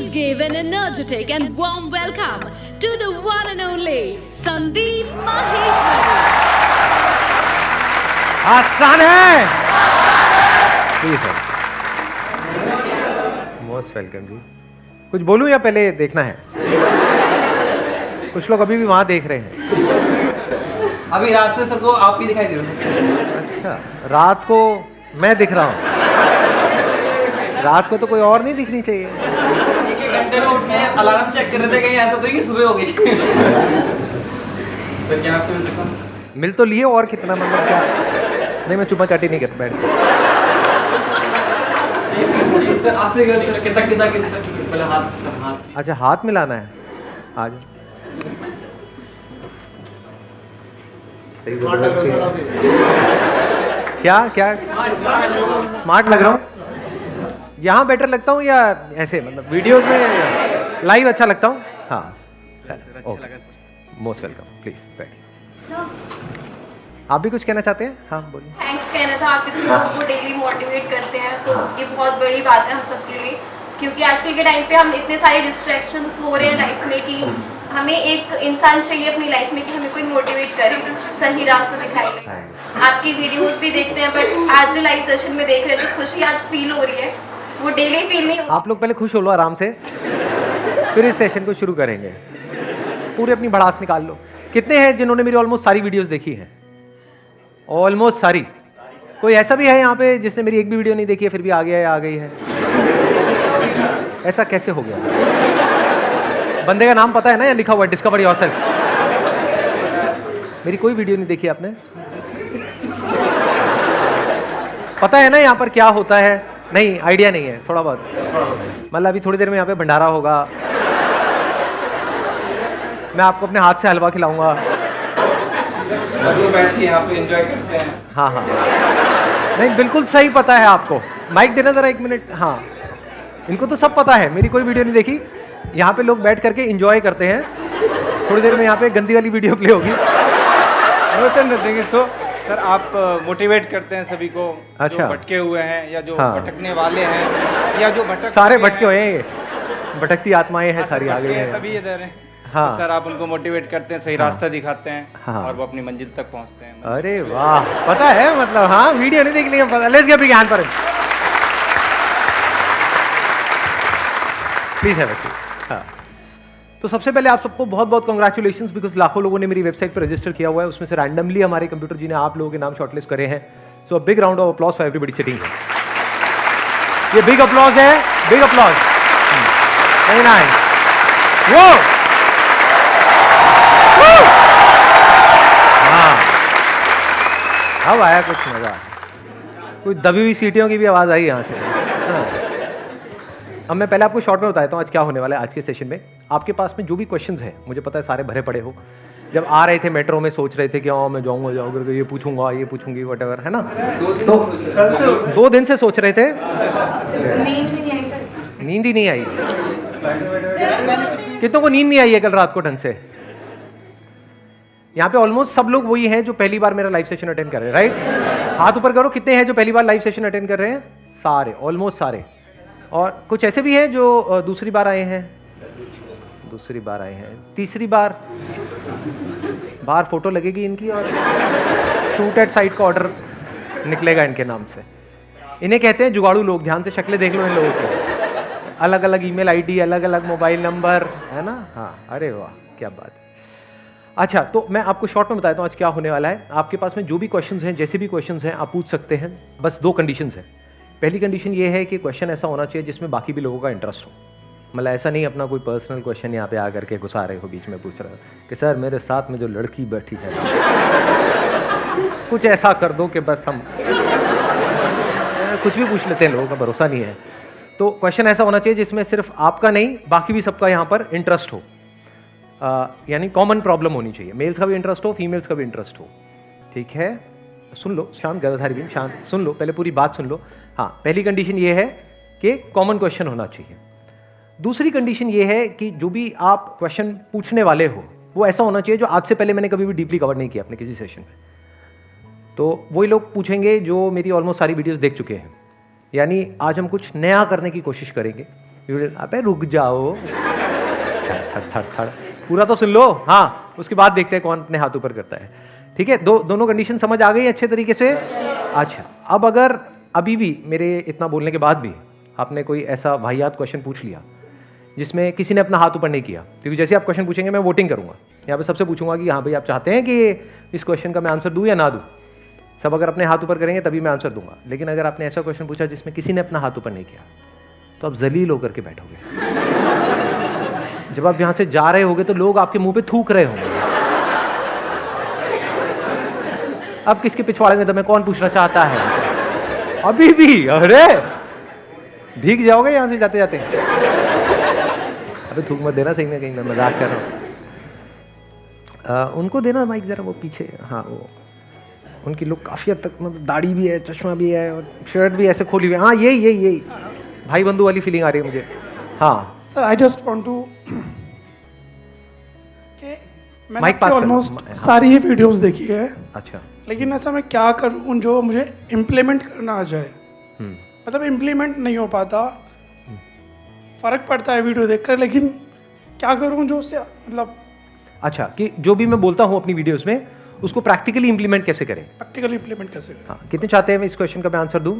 Please give an energetic and warm welcome to the one and only Sandeep Maheshwari. आसान है। Please most welcome जी। कुछ बोलूं या पहले देखना है? कुछ लोग अभी भी वहां देख रहे हैं। अभी रात से सबको आप ही दिखाई दे रहे हो। अच्छा, रात को मैं दिख रहा हूँ। रात को तो कोई और नहीं दिखनी चाहिए। एक घंटे में उठ के अलार्म चेक कर रहे थे, कहीं ऐसा तो कि सुबह हो गई। सर क्या आपसे मिल सकता हूं? मिल तो लिए, और कितना मतलब क्या? नहीं, मैं चुपा चाटी नहीं करता, बैठ। सर आपसे कितना पहले हाथ। अच्छा, हाथ मिलाना है आज। क्या क्या स्मार्ट लग रहा हूँ? यहाँ बेटर लगता हूँ या ऐसे, मतलब वीडियोस में लाइव अच्छा लगता हूँ? हाँ, मोस्ट वेलकम। प्लीज बैठिए। आप भी कुछ कहना चाहते हैं? हाँ बोलिए। थैंक्स कहना था, आप इतने लोगों को डेली मोटिवेट करते हैं, तो ये बहुत बड़ी बात है हम सबके लिए, क्योंकि आजकल के टाइम पे हम इतने सारे डिस्ट्रैक्शंस हो रहे हैं लाइफ में कि हमें एक इंसान चाहिए अपनी लाइफ में कि हमें कोई मोटिवेट करे, सही रास्ता दिखाए। आपकी वीडियोस भी देखते हैं, बट आज जो लाइव सेशन में देख रहे हैं जो खुशी आज फील हो रही है वो डेली फील नहीं हो। आप लोग पहले खुश हो लो आराम से, फिर इस सेशन को शुरू करेंगे। पूरे अपनी भड़ास निकाल लो। कितने हैं जिन्होंने मेरी ऑलमोस्ट सारी वीडियोस देखी हैं? ऑलमोस्ट सारी। कोई ऐसा भी है यहाँ पे जिसने मेरी एक भी वीडियो नहीं देखी है फिर भी आ गया है, आ गई है? ऐसा कैसे हो गया? बंदे का नाम पता है ना, या लिखा हुआ है डिस्कवर योरसेल्फ? मेरी कोई वीडियो नहीं देखी आपने? पता है ना यहाँ पर क्या होता है? नहीं, आइडिया नहीं है थोड़ा बहुत? मतलब अभी थोड़ी देर में यहाँ पे भंडारा होगा, मैं आपको अपने हाथ से हलवा खिलाऊंगा। बैठ के यहाँ पे एंजॉय करते हैं। हाँ हाँ, नहीं बिल्कुल सही पता है आपको। माइक देना जरा, एक मिनट। हाँ, इनको तो सब पता है, मेरी कोई वीडियो नहीं देखी। यहाँ पे लोग बैठ करके एंजॉय करते हैं। थोड़ी देर में यहाँ पे गंदी वाली वीडियो प्ले होगी। No sir, nothing is so. Sir आप मोटिवेट करते हैं सभी को, अच्छा, जो भटके हुए हैं या जो हाँ, भटकने वाले हैं या जो भटक सारे भटके हुए हैं, भटकती आत्माएं हैं सारी आ गई हैं तभी इधर हैं। हाँ, तो सर आप उनको मोटिवेट करते हैं, सही रास्ता दिखाते हैं, हाँ, और वो अपनी मंजिल तक पहुंचते हैं। अरे वाह, पता है मतलब। हाँ, वीडियो नहीं देख लिया, पता। Let's give big hand for him. Please have a seat. हाँ, तो सबसे पहले आप सबको बहुत बहुत कांग्रेचुलेशंस, बिकॉज लाखों लोगों ने मेरी वेबसाइट पर रजिस्टर किया हुआ है, उसमें से रैंडमली हमारे कंप्यूटर जी ने आप लोगों के नाम शॉर्टलिस्ट करे हैं। So big round of applause for everybody sitting here. ये बिग अपलॉज है, बिग अपलॉज। Very nice. वो हाँ, अब आया कुछ मजा। कुछ दबी हुई सीटियों की भी आवाज आई यहाँ से। हाँ। अब मैं पहले आपको शॉर्ट में बताता हूँ आज क्या होने वाला है। आज के सेशन में आपके पास में जो भी क्वेश्चंस हैं, मुझे पता है सारे भरे पड़े हो। जब आ रहे थे मेट्रो में सोच रहे थे कि मैं जाऊँगा ये पूछूंगा, ये पूछूंगी, वटेवर, है ना? तो 2 दिन से सोच रहे थे। नींद भी नहीं आई सर। नींद ही नहीं आई? कितनों को नींद नहीं आई है कल रात को ढंग से? यहाँ पे ऑलमोस्ट सब लोग वही हैं जो पहली बार मेरा लाइव सेशन अटेंड कर रहे हैं, राइट? हाथ ऊपर करो, कितने हैं जो पहली बार लाइव सेशन अटेंड कर रहे हैं? सारे, ऑलमोस्ट सारे। और कुछ ऐसे भी हैं जो दूसरी बार आए हैं, दूसरी बार आए हैं, तीसरी बार। बाहर फोटो लगेगी इनकी और शूट एट साइट का ऑर्डर निकलेगा इनके नाम से। इन्हें कहते हैं जुगाड़ू लोग। ध्यान से शक्लें देख लो इन लोगों की, अलग अलग ईमेल आईडी, अलग अलग मोबाइल नंबर, है ना? हाँ, अरे वाह, क्या बात है। अच्छा, तो मैं आपको शॉर्ट में बताता हूँ आज क्या होने वाला है। आपके पास में जो भी क्वेश्चंस हैं, जैसे भी क्वेश्चंस हैं, आप पूछ सकते हैं। बस 2 कंडीशंस हैं। पहली कंडीशन ये है कि क्वेश्चन ऐसा होना चाहिए जिसमें बाकी भी लोगों का इंटरेस्ट हो। मतलब ऐसा नहीं अपना कोई पर्सनल क्वेश्चन यहाँ पे आकर के घुसा रहे हो, बीच में पूछ रहे हो कि सर मेरे साथ में जो लड़की बैठी है कुछ ऐसा कर दो कि बस हम कुछ भी पूछ लेते हैं, लोगों का भरोसा नहीं है। तो क्वेश्चन ऐसा होना चाहिए जिसमें सिर्फ आपका नहीं बाकी भी सबका यहाँ पर इंटरेस्ट हो। यानी कॉमन प्रॉब्लम होनी चाहिए। मेल्स का भी इंटरेस्ट हो, फीमेल्स का भी इंटरेस्ट हो। ठीक है, सुन लो, शांत गदाधारी भी शांत सुन लो, पहले पूरी बात सुन लो। हाँ, पहली कंडीशन ये है कि कॉमन क्वेश्चन होना चाहिए। दूसरी कंडीशन ये है कि जो भी आप क्वेश्चन पूछने वाले हो वो ऐसा होना चाहिए जो आज से पहले मैंने कभी भी डीपली कवर नहीं किया अपने किसी सेशन में। तो वही लोग पूछेंगे जो मेरी ऑलमोस्ट सारी वीडियोस देख चुके हैं। यानी आज हम कुछ नया करने की कोशिश करेंगे। अबे रुक जाओ, थड़ थड़ थड़, पूरा तो सुन लो। हाँ, उसके बाद देखते हैं कौन अपने हाथ ऊपर करता है। ठीक है, दोनों कंडीशन समझ आ गई अच्छे तरीके से। अच्छा, अब अगर अभी भी मेरे इतना बोलने के बाद भी आपने कोई ऐसा वाहियात क्वेश्चन पूछ लिया जिसमें किसी ने अपना हाथ ऊपर नहीं किया, क्योंकि जैसे आप क्वेश्चन पूछेंगे मैं वोटिंग करूंगा, यहाँ पे सबसे पूछूंगा कि हाँ भाई आप चाहते हैं कि इस क्वेश्चन का मैं आंसर दूं या ना दूं। सब अगर अपने हाथ ऊपर करेंगे तभी मैं आंसर दूंगा। लेकिन अगर आपने ऐसा क्वेश्चन पूछा जिसमें किसी ने अपना हाथ ऊपर नहीं किया, तो आप जलील होकर के बैठोगे। जब आप यहाँ से जा रहे होगे तो लोग आपके मुंह पे थूक रहे होंगे, अब किसके पिछवाड़े में तुम्हें कौन पूछना चाहता है। अभी भी अरे भीग जाओगे यहाँ से जाते जाते। अबे थूक मत देना, सही में कहीं मैं मजाक कर रहा हूँ। उनको देना माइक जरा, वो पीछे। हाँ, वो उनकी लुक काफी हद तक, मतलब दाढ़ी भी है, चश्मा भी है और शर्ट भी ऐसे खोली हुई है। हाँ, यही भाई बंधु वाली फीलिंग आ रही है मुझे। हाँ sir, I just want to कि मैंने माइक पास कर। ऑलमोस्ट सारी ही वीडियोस देखी है, अच्छा, लेकिन ऐसा मैं क्या करूं जो मुझे इम्प्लीमेंट करना आ जाए। मतलब इम्प्लीमेंट नहीं हो पाता, फर्क पड़ता है वीडियो देखकर, लेकिन क्या करूं जो उससे मतलब। अच्छा, कि जो भी मैं बोलता हूँ अपनी वीडियोस में उसको प्रैक्टिकली इंप्लीमेंट कैसे करें। प्रैक्टिकली इम्प्लीमेंट कैसे करें। हाँ, कितने चाहते हैं मैं इस क्वेश्चन का मैं आंसर दूं?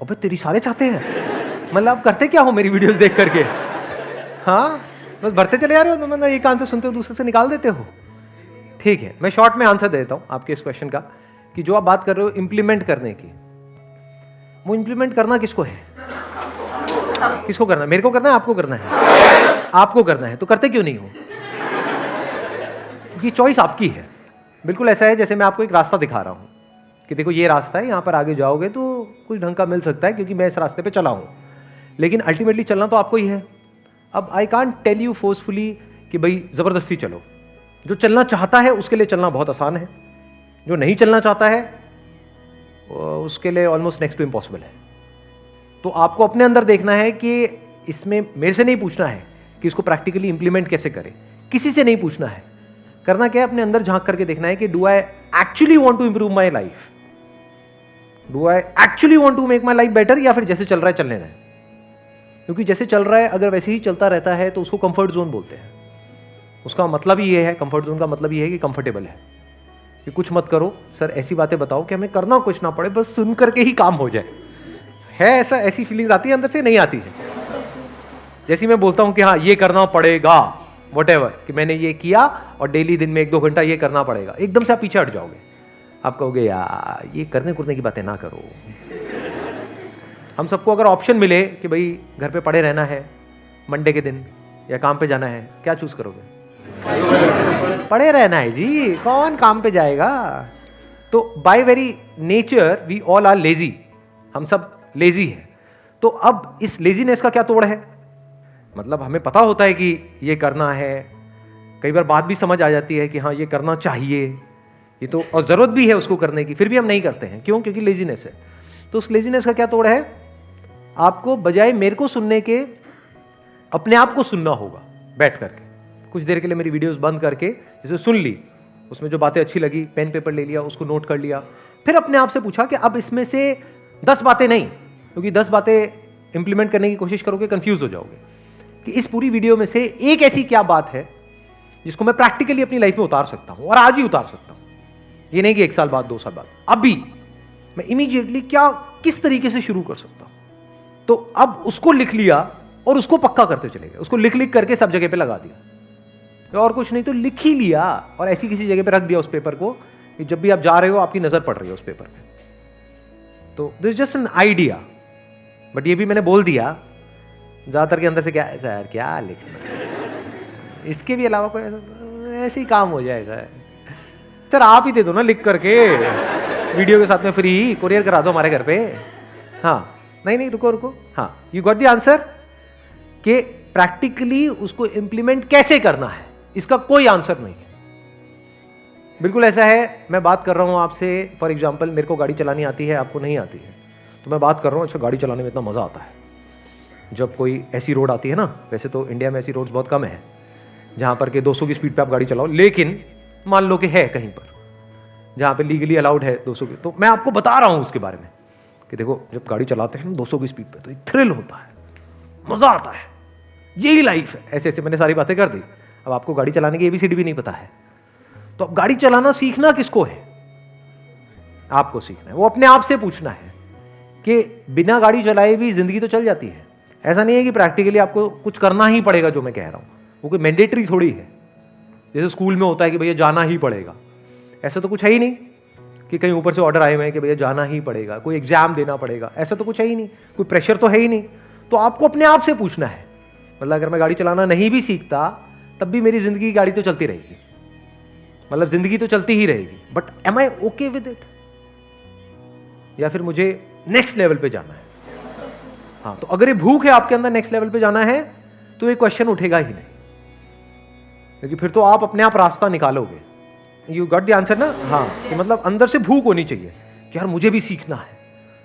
अबे तेरी सारे चाहते हैं, मतलब आप करते क्या हो मेरी वीडियोस देख करके? हाँ, बस भरते चले जा रहे हो, तो मतलब एक आंसर सुनते हो दूसरे से निकाल देते हो। ठीक है, मैं शॉर्ट में आंसर दे देता हूं आपके इस क्वेश्चन का, कि जो आप बात कर रहे हो इंप्लीमेंट करने की, वो इंप्लीमेंट करना किसको है? किसको करना है? मेरे को करना है, आपको करना है? आपको करना है, तो करते क्यों नहीं हो? ये चॉइस आपकी है। बिल्कुल ऐसा है जैसे मैं आपको एक रास्ता दिखा रहा हूं कि देखो ये रास्ता है, यहां पर आगे जाओगे तो कुछ ढंग का मिल सकता है क्योंकि मैं इस रास्ते पे चला हूं, लेकिन अल्टीमेटली चलना तो आपको ही है। अब I can't tell you forcefully कि भाई जबरदस्ती चलो। जो चलना चाहता है उसके लिए चलना बहुत आसान है, जो नहीं चलना चाहता है उसके लिए ऑलमोस्ट नेक्स्ट टू इम्पॉसिबल है। तो आपको अपने अंदर देखना है कि इसमें मेरे से नहीं पूछना है कि इसको प्रैक्टिकली इंप्लीमेंट कैसे करें, किसी से नहीं पूछना है। करना क्या है, अपने अंदर झांक करके देखना है कि do I actually want to improve my life, do I actually want to make my life better, या फिर जैसे चल रहा है चलने दें। क्योंकि जैसे चल रहा है अगर वैसे ही चलता रहता है तो उसको कंफर्ट जोन बोलते हैं। उसका मतलब ही ये है, कंफर्ट जोन का मतलब ये है कि कंफर्टेबल है, कि कुछ मत करो सर, ऐसी बातें बताओ कि हमें करना कुछ ना पड़े, बस सुन करके ही काम हो जाए। है ऐसा, ऐसी फीलिंग आती है अंदर से? नहीं आती है? जैसे मैं बोलता हूं कि हाँ ये करना पड़ेगा, व्हाटएवर, कि मैंने ये किया और डेली दिन में 1-2 घंटा ये करना पड़ेगा, एकदम से आप पीछे हट जाओगे। आप कहोगे यार ये करने कुरने की बातें ना करो। हम सबको अगर ऑप्शन मिले कि भाई घर पे पड़े रहना है मंडे के दिन या काम पे जाना है, क्या चूज करोगे? पड़े रहना है जी, कौन काम पे जाएगा? तो by very nature we all are lazy, हम सब लेजी हैं। तो अब इस लेजीनेस का क्या तोड़ है? मतलब हमें पता होता है कि ये करना है, कई बार बात भी समझ आ जाती है कि हाँ ये करना चाहिए, ये तो, और जरूरत भी है उसको करने की, फिर भी हम नहीं करते हैं। क्यों? क्योंकि लेजीनेस है। तो उस लेजीनेस का क्या तोड़ है? आपको बजाय मेरे को सुनने के अपने आप को सुनना होगा बैठ करके। कुछ देर के लिए मेरी वीडियोस बंद करके जैसे सुन ली, उसमें जो बातें अच्छी लगी पेन पेपर ले लिया, उसको नोट कर लिया, फिर अपने आप से पूछा कि अब इसमें से 10 बातें नहीं, क्योंकि 10 बातें इंप्लीमेंट करने की कोशिश करोगे कंफ्यूज हो जाओगे, कि इस पूरी वीडियो में से एक ऐसी क्या बात है जिसको मैं प्रैक्टिकली अपनी लाइफ में उतार सकता हूं और आज ही उतार सकता हूं। ये नहीं कि 1 साल बाद 2 साल बाद, अभी मैं इमीडिएटली क्या किस तरीके से शुरू कर सकता हूं। तो अब उसको लिख लिया और उसको पक्का करते चले गए, उसको लिख लिख करके सब जगह पे लगा दिया, और कुछ नहीं तो लिख ही लिया और ऐसी किसी जगह पे रख दिया उस पेपर को कि जब भी आप जा रहे हो आपकी नजर पड़ रही है उस पेपर पे। तो this is just an idea, but ये भी मैंने बोल दिया ज्यादातर के अंदर से क्या ऐसा यार क्या लिखना, इसके भी अलावा कोई ऐसे ही काम हो जाएगा। सर आप ही दे दो ना लिख करके, वीडियो के साथ में फ्री कुरियर करा दो हमारे घर पे। हाँ नहीं रुको, हाँ यू गॉट द आंसर, कि प्रैक्टिकली उसको इंप्लीमेंट कैसे करना है इसका कोई आंसर नहीं है। बिल्कुल ऐसा है, मैं बात कर रहा हूं आपसे, फॉर एग्जांपल मेरे को गाड़ी चलानी आती है, आपको नहीं आती है, तो मैं बात कर रहा हूं अच्छा गाड़ी चलाने में इतना मजा आता है जब कोई ऐसी रोड आती है ना, वैसे तो इंडिया में ऐसी रोड्स बहुत कम है जहां पर कि 200 की स्पीड पे आप गाड़ी चलाओ, लेकिन मान लो कि है कहीं पर जहां पे लीगली अलाउड है 200 की, तो मैं आपको बता रहा हूं उसके बारे में कि देखो जब गाड़ी चलाते हैं 200 की स्पीड पे तो एक थ्रिल होता है, मजा आता है, यही लाइफ है। ऐसे ऐसे मैंने सारी बातें कर दी। अब आपको गाड़ी चलाने की ABCD भी नहीं पता है, तो अब गाड़ी चलाना सीखना किसको है? आपको सीखना है। वो अपने आप से पूछना है कि बिना गाड़ी चलाए भी जिंदगी तो चल जाती है। ऐसा नहीं है कि प्रैक्टिकली आपको कुछ करना ही पड़ेगा जो मैं कह रहा हूं, वो कोई मैंडेटरी थोड़ी है जैसे स्कूल में होता है कि भैया जाना ही पड़ेगा। ऐसा तो कुछ है ही नहीं कि कहीं ऊपर से ऑर्डर आए हुए हैं कि भैया जाना ही पड़ेगा, कोई एग्जाम देना पड़ेगा, ऐसा तो कुछ है ही नहीं, कोई प्रेशर तो है ही नहीं। तो आपको अपने आप से पूछना है। मतलब अगर मैं गाड़ी चलाना नहीं भी सीखता तब भी मेरी जिंदगी की गाड़ी तो चलती रहेगी, मतलब जिंदगी तो चलती ही रहेगी, but am I okay with it, या फिर मुझे नेक्स्ट लेवल पे जाना है? हाँ, तो अगर ये भूख है आपके अंदर नेक्स्ट लेवल पे जाना है तो ये क्वेश्चन उठेगा ही नहीं, क्योंकि फिर तो आप अपने आप रास्ता निकालोगे। यू गॉट द आंसर ना? हाँ, कि मतलब अंदर से भूख होनी चाहिए कि यार मुझे भी सीखना है,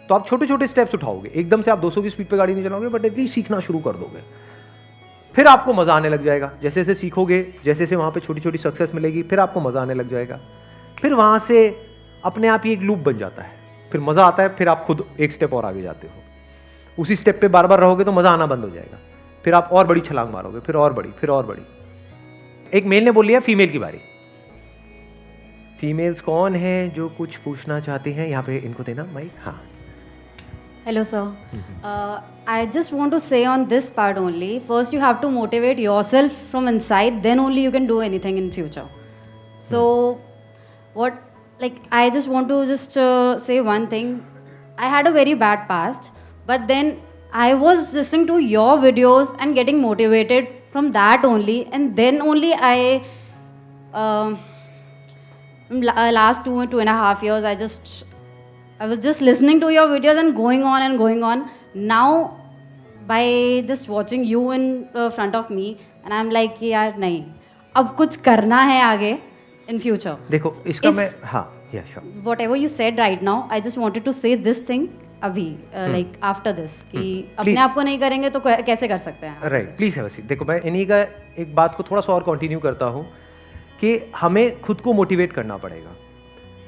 तो आप छोटे छोटे स्टेप्स उठाओगे। एकदम से आप 200 की स्पीड पे गाड़ी नहीं चलाओगे, बट एटलीस्ट सीखना शुरू कर दोगे, फिर आपको मजा आने लग जाएगा। जैसे जैसे सीखोगे, जैसे जैसे वहां पे छोटी छोटी सक्सेस मिलेगी, फिर आपको मजा आने लग जाएगा। फिर वहां से अपने आप ही एक लूप बन जाता है, फिर मजा आता है, फिर आप खुद एक स्टेप और आगे जाते हो। उसी स्टेप पे बार बार रहोगे तो मजा आना बंद हो जाएगा, फिर आप और बड़ी छलांग मारोगे, फिर और बड़ी, फिर और बड़ी। एक मेल ने बोल लिया, फीमेल की बारी। फीमेल्स कौन है जो कुछ पूछना चाहती हैं? यहाँ पे इनको देना माइक। हाँ, Hello, sir. I just want to say on this part only. First, you have to motivate yourself from inside. Then only you can do anything in future. So, I just want to say one thing. I had a very bad past, but then I was listening to your videos and getting motivated from that only. And then only last 2.5 years, I was just listening to your videos and going on and going on. Now, by just watching you in front of me, and I'm like, यार नहीं, अब कुछ करना है आगे in future. देखो इसका मैं, हाँ, yeah, sure. Whatever you said right now, I just wanted to say this thing अभी, like after this, कि अपने आप को नहीं करेंगे तो कैसे कर सकते हैं? Right, please have a seat. देखो मैं इन्हीं का एक बात को थोड़ा सा और कंटिन्यू करता हूँ कि हमें खुद को मोटिवेट करना पड़ेगा।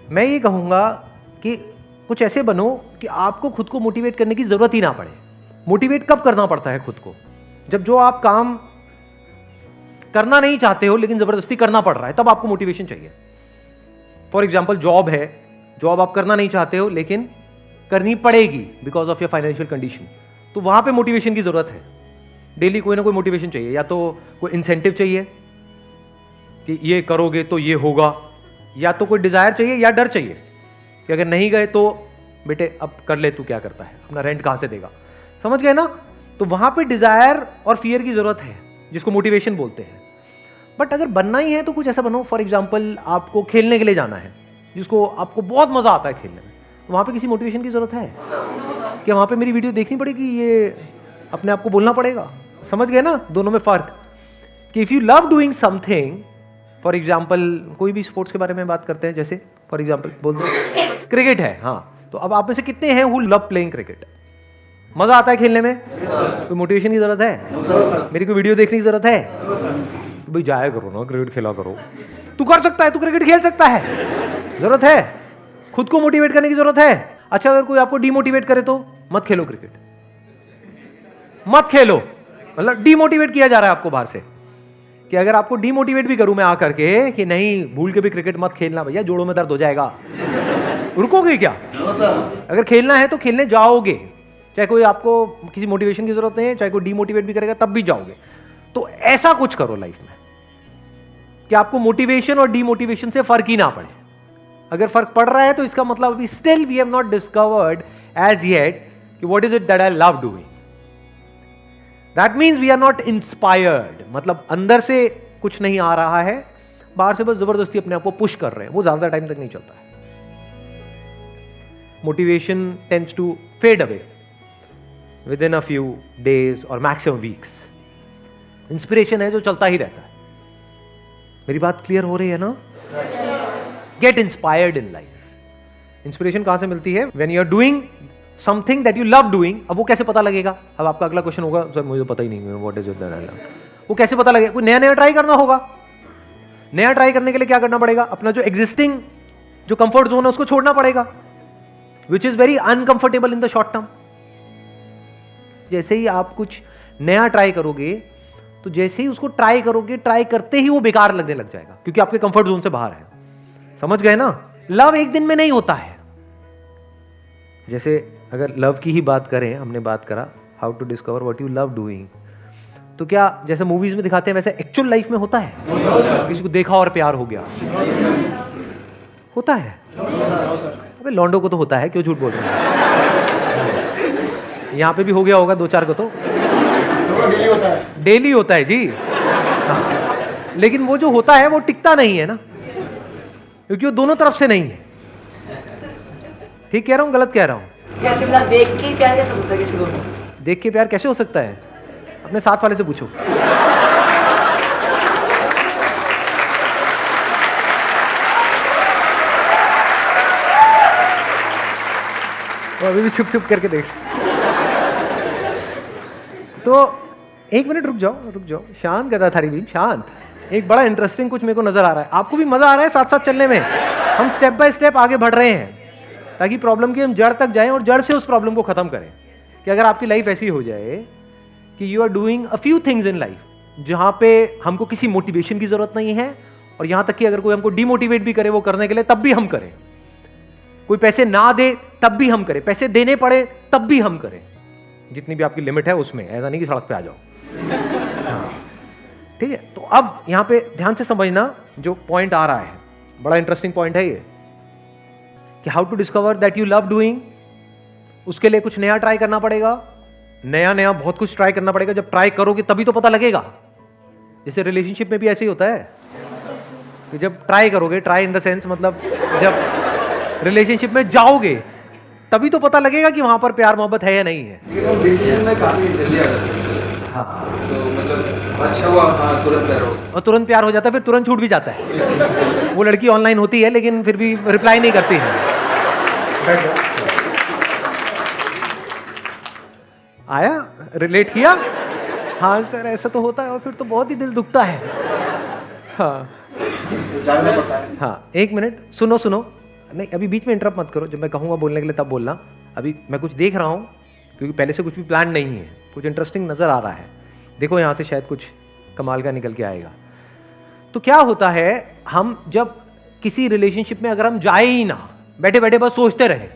मैं ये कहूँगा कि कुछ ऐसे बनो कि आपको खुद को मोटिवेट करने की जरूरत ही ना पड़े। मोटिवेट कब करना पड़ता है खुद को? जब जो आप काम करना नहीं चाहते हो लेकिन जबरदस्ती करना पड़ रहा है, तब आपको मोटिवेशन चाहिए। फॉर एग्जाम्पल जॉब है, जॉब आप करना नहीं चाहते हो लेकिन करनी पड़ेगी because of your financial condition, तो वहां पे मोटिवेशन की जरूरत है। डेली कोई ना कोई मोटिवेशन चाहिए, या तो कोई इंसेंटिव चाहिए कि ये करोगे तो ये होगा, या तो कोई डिजायर चाहिए या डर चाहिए कि अगर नहीं गए तो बेटे अब कर ले, तू क्या करता है, अपना रेंट कहां से देगा। समझ गए ना? तो वहां पे डिजायर और फियर की जरूरत है, जिसको मोटिवेशन बोलते हैं। बट अगर बनना ही है तो कुछ ऐसा बनो, फॉर एग्जाम्पल आपको खेलने के लिए जाना है, जिसको आपको बहुत मजा आता है खेलने में, तो वहां पे किसी मोटिवेशन की जरूरत है कि वहां पे मेरी वीडियो देखनी पड़ेगी, ये अपने आप को बोलना पड़ेगा। समझ गए ना दोनों में फर्क? कि if you love doing something, for example कोई भी स्पोर्ट्स के बारे में बात करते हैं, जैसे फॉर एग्जाम्पल बोल दो क्रिकेट है, हाँ, तो अब आप में से कितने हैं हु लव प्लेइंग क्रिकेट? मजा आता है खेलने में? कोई मोटिवेशन की जरूरत है? मेरी कोई वीडियो देखने की जरूरत है? तो भाई जाया करो ना, क्रिकेट खेला करो, तू कर सकता है, तू क्रिकेट खेल सकता है। जरूरत है खुद को मोटिवेट करने की, जरूरत है। अच्छा, अगर कोई आपको डीमोटिवेट करे तो मत खेलो क्रिकेट, मत खेलो। मतलब डीमोटिवेट किया जा रहा है आपको बाहर से, कि अगर आपको डीमोटिवेट भी करूं मैं आकर के कि नहीं भूल के भी क्रिकेट मत खेलना भैया, जोड़ों में दर्द हो जाएगा, रुकोगे क्या? अगर खेलना है तो खेलने जाओगे, चाहे कोई आपको किसी मोटिवेशन की जरूरत नहीं है, चाहे कोई डीमोटिवेट भी करेगा तब भी जाओगे। तो ऐसा कुछ करो लाइफ में कि आपको मोटिवेशन और डीमोटिवेशन से फर्क ही ना पड़े। अगर फर्क पड़ रहा है तो इसका मतलब अभी still we have not discovered as yet कि what is it that I love doing. That means we are not inspired, मतलब अंदर से कुछ नहीं आ रहा है, बाहर से बस जबरदस्ती अपने आप को पुश कर रहे हैं, वो ज्यादा टाइम तक नहीं चलता है। Motivation tends to fade away within a few days और मैक्सिमम वीक्स। इंस्पिरेशन है जो चलता ही रहता है। मेरी बात क्लियर हो रही है ना? Get inspired in life. Inspiration कहां से मिलती है? When you are doing something that you love doing. अब वो कैसे पता लगेगा? अब आपका अगला क्वेश्चन होगा, सर मुझे पता ही नहीं what is it that I love. वो कैसे पता लगेगा? कोई नया नया ट्राई करना होगा। नया ट्राई करने के लिए क्या करना पड़ेगा? अपना जो एग्जिस्टिंग जो कंफर्ट जोन है उसको छोड़ना पड़ेगा। Which is very uncomfortable in the short term. जैसे ही आप कुछ नया ट्राई करोगे, तो जैसे ही उसको ट्राई करोगे, ट्राई करते ही वो बेकार लगने लग जाएगा, क्योंकि आपके कंफर्ट जोन से बाहर है। समझ गए ना? लव एक दिन में नहीं होता है। जैसे अगर लव की ही बात करें, हमने बात करा how to discover what you love doing, तो क्या जैसे मूवीज में दिखाते हैं वैसे एक्चुअल लाइफ में होता है? किसी को देखा और प्यार हो गया, होता है? अबे लॉन्डो को तो होता है, क्यों झूठ बोल रहे हैं? यहाँ पे भी हो गया होगा 2-4 को, तो डेली होता है जी। हाँ। लेकिन वो जो होता है वो टिकता नहीं है ना, क्योंकि वो दोनों तरफ से नहीं है। ठीक कह रहा हूँ, गलत कह रहा हूँ? कैसे मिला? देख के प्यार कैसे हो सकता है किसी को? देख के प्यार कैसे हो सकता है? अपने साथ वाले से पूछो। अभी भी छुप छुप करके देख। तो एक मिनट रुक जाओ, शांत गदा थारी बीम, शांत। एक बड़ा इंटरेस्टिंग कुछ मेरे को नजर आ रहा है। आपको भी मजा आ रहा है साथ साथ चलने में? हम स्टेप बाय स्टेप आगे बढ़ रहे हैं ताकि प्रॉब्लम की हम जड़ तक जाएं और जड़ से उस प्रॉब्लम को खत्म करें। कि अगर आपकी लाइफ ऐसी हो जाए कि you are doing a few things in life जहां पे हमको किसी मोटिवेशन की जरूरत नहीं है, और यहां तक कि अगर कोई हमको डिमोटिवेट भी करे वो करने के लिए, तब भी हम करें। कोई पैसे ना दे तब भी हम करें, पैसे देने पड़े तब भी हम करें, जितनी भी आपकी लिमिट है उसमें। ऐसा नहीं कि सड़क पे आ जाओ। ठीक है? तो अब यहां पे ध्यान से समझना जो पॉइंट आ रहा है, बड़ा इंटरेस्टिंग पॉइंट है ये, कि how to discover that you love doing. उसके लिए कुछ नया ट्राई करना पड़ेगा, नया बहुत कुछ ट्राई करना पड़ेगा। जब ट्राई करोगे तभी तो पता लगेगा। जैसे रिलेशनशिप में भी ऐसे ही होता है कि जब ट्राई करोगे, ट्राई इन द सेंस मतलब जब रिलेशनशिप में जाओगे तभी तो पता लगेगा कि वहां पर प्यार मोहब्बत है या नहीं है। डिसीजन में काफी जल्दी आ जाता है। हाँ, तो मतलब अच्छा हुआ, हाँ तुरंत प्यार हो, और तुरंत प्यार हो जाता है, फिर तुरंत छूट भी जाता है। वो लड़की ऑनलाइन होती है लेकिन फिर भी रिप्लाई नहीं करती है। आया? रिलेट किया? हाँ सर ऐसा तो होता है, और फिर तो बहुत ही दिल दुखता है। हाँ हाँ, एक मिनट सुनो। नहीं, अभी बीच में इंटरप्ट मत करो। जब मैं कहूँगा बोलने के लिए तब बोलना। अभी मैं कुछ देख रहा हूँ, क्योंकि पहले से कुछ भी प्लान नहीं है, कुछ इंटरेस्टिंग नज़र आ रहा है। देखो यहाँ से शायद कुछ कमाल का निकल के आएगा। तो क्या होता है, हम जब किसी रिलेशनशिप में अगर हम जाए ही ना, बैठे बैठे बस सोचते रहे,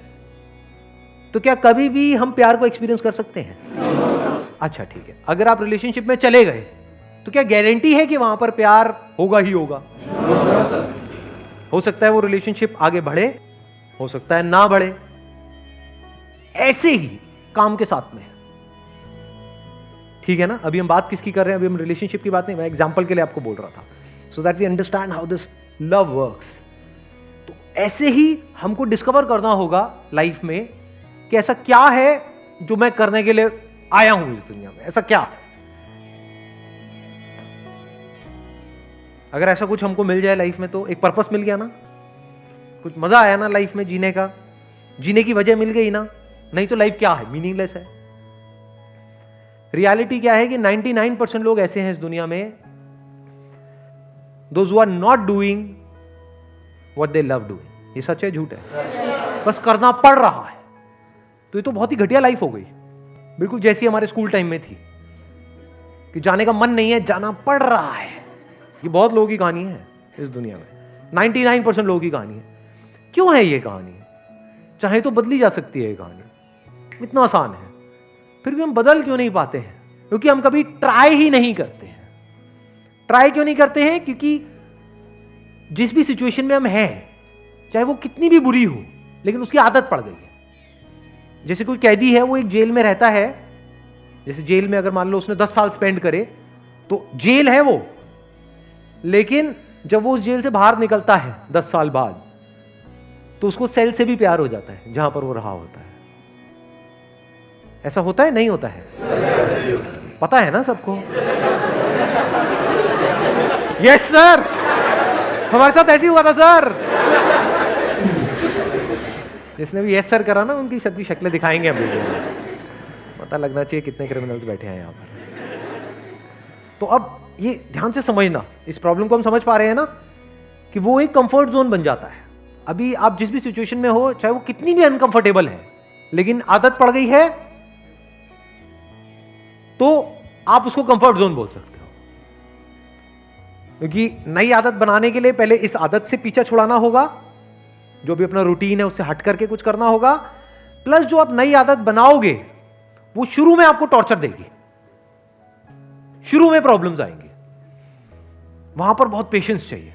तो क्या कभी भी हम प्यार को एक्सपीरियंस कर सकते हैं? अच्छा ठीक है। अगर आप रिलेशनशिप में चले गए तो क्या गारंटी है कि वहां पर प्यार होगा ही होगा? हो सकता है वो रिलेशनशिप आगे बढ़े, हो सकता है ना बढ़े। ऐसे ही काम के साथ में, ठीक है ना? अभी हम बात किसकी कर रहे हैं? अभी हम रिलेशनशिप की बात नहीं, मैं एग्जांपल के लिए आपको बोल रहा था, so that we understand how this love works. तो ऐसे ही हमको डिस्कवर करना होगा लाइफ में कि ऐसा क्या है जो मैं करने के लिए आया हूं इस दुनिया में। ऐसा क्या है? अगर ऐसा कुछ हमको मिल जाए लाइफ में तो एक पर्पस मिल गया ना, कुछ मजा आया ना लाइफ में जीने का, जीने की वजह मिल गई ना। नहीं तो लाइफ क्या है? मीनिंगलेस है। रियलिटी क्या है कि 99% लोग ऐसे हैं इस दुनिया में, those who are not doing what they love doing. ये सच है झूठ है? बस करना पड़ रहा है। तो ये तो बहुत ही घटिया लाइफ हो गई, बिल्कुल जैसी हमारे स्कूल टाइम में थी कि जाने का मन नहीं है, जाना पड़ रहा है। ये बहुत लोगों की कहानी है इस दुनिया में, 99% लोगों की कहानी है। क्यों है ये कहानी? चाहे तो बदली जा सकती है ये कहानी, इतना आसान है, फिर भी हम बदल क्यों नहीं पाते हैं? क्योंकि हम कभी ट्राई ही नहीं करते हैं। ट्राई क्यों नहीं करते हैं? क्योंकि जिस भी सिचुएशन में हम हैं, चाहे वो कितनी भी बुरी हो, लेकिन उसकी आदत पड़ गई है। जैसे कोई कैदी है, वो एक जेल में रहता है, जैसे जेल में अगर मान लो उसने 10 साल स्पेंड करे तो जेल है वो, लेकिन जब वो उस जेल से बाहर निकलता है 10 साल बाद, तो उसको सेल से भी प्यार हो जाता है जहां पर वो रहा होता है। ऐसा होता है? नहीं होता है? पता है ना सबको? यस सर, हमारे साथ ऐसे ही हुआ था सर। जिसने भी यस सर करा ना, उनकी सबकी शक्लें दिखाएंगे हम वीडियो में, पता लगना चाहिए कितने क्रिमिनल्स बैठे हैं यहाँ पर। तो अब ये ध्यान से समझना, इस प्रॉब्लम को हम समझ पा रहे हैं ना कि वो एक कंफर्ट जोन बन जाता है। अभी आप जिस भी सिचुएशन में हो, चाहे वो कितनी भी अनकंफर्टेबल है, लेकिन आदत पड़ गई है तो आप उसको कंफर्ट जोन बोल सकते हो। क्योंकि नई आदत बनाने के लिए पहले इस आदत से पीछा छुड़ाना होगा, जो भी अपना रूटीन है उससे हट करके कुछ करना होगा, प्लस जो आप नई आदत बनाओगे वो शुरू में आपको टॉर्चर देगी, शुरू में प्रॉब्लम्स आएंगी, वहां पर बहुत पेशेंस चाहिए।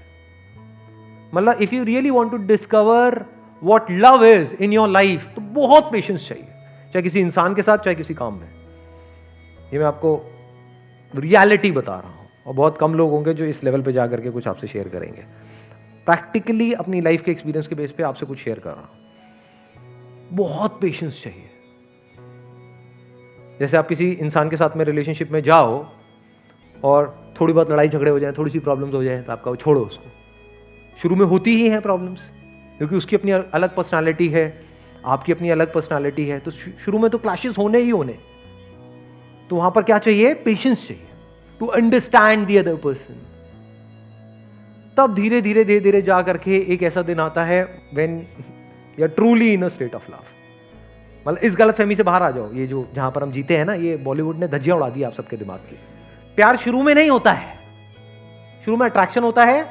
मतलब if you really want to discover what love is in your life, तो बहुत पेशेंस चाहिए, चाहे किसी इंसान के साथ, चाहे किसी काम में। ये मैं आपको रियलिटी बता रहा हूं, और बहुत कम लोग होंगे जो इस लेवल पे जाकर के कुछ आपसे शेयर करेंगे। प्रैक्टिकली अपनी लाइफ के एक्सपीरियंस के बेस पे आपसे कुछ शेयर कर रहा हूं। बहुत पेशेंस चाहिए। जैसे आप किसी इंसान के साथ में रिलेशनशिप में जाओ और थोड़ी बहुत लड़ाई झगड़े हो जाए, थोड़ी सी प्रॉब्लम्स हो जाए, तो आपका छोड़ो उसको। शुरू में होती ही हैं प्रॉब्लम्स, क्योंकि उसकी अपनी अलग पर्सनालिटी है, आपकी अपनी अलग पर्सनालिटी है, तो शुरू में तो क्लैशेस होने ही होने। तो वहां पर क्या चाहिए? पेशेंस चाहिए, to understand the other person. तब धीरे धीरे धीरे धीरे जा करके एक ऐसा दिन आता है when you are truly in a state of love. मतलब इस गलतफहमी से बाहर आ जाओ। ये जो जहां पर हम जीते हैं ना, ये बॉलीवुड ने धज्जियां उड़ा दी आप सबके दिमाग की। प्यार शुरू में नहीं होता है। शुरू में अट्रैक्शन होता है,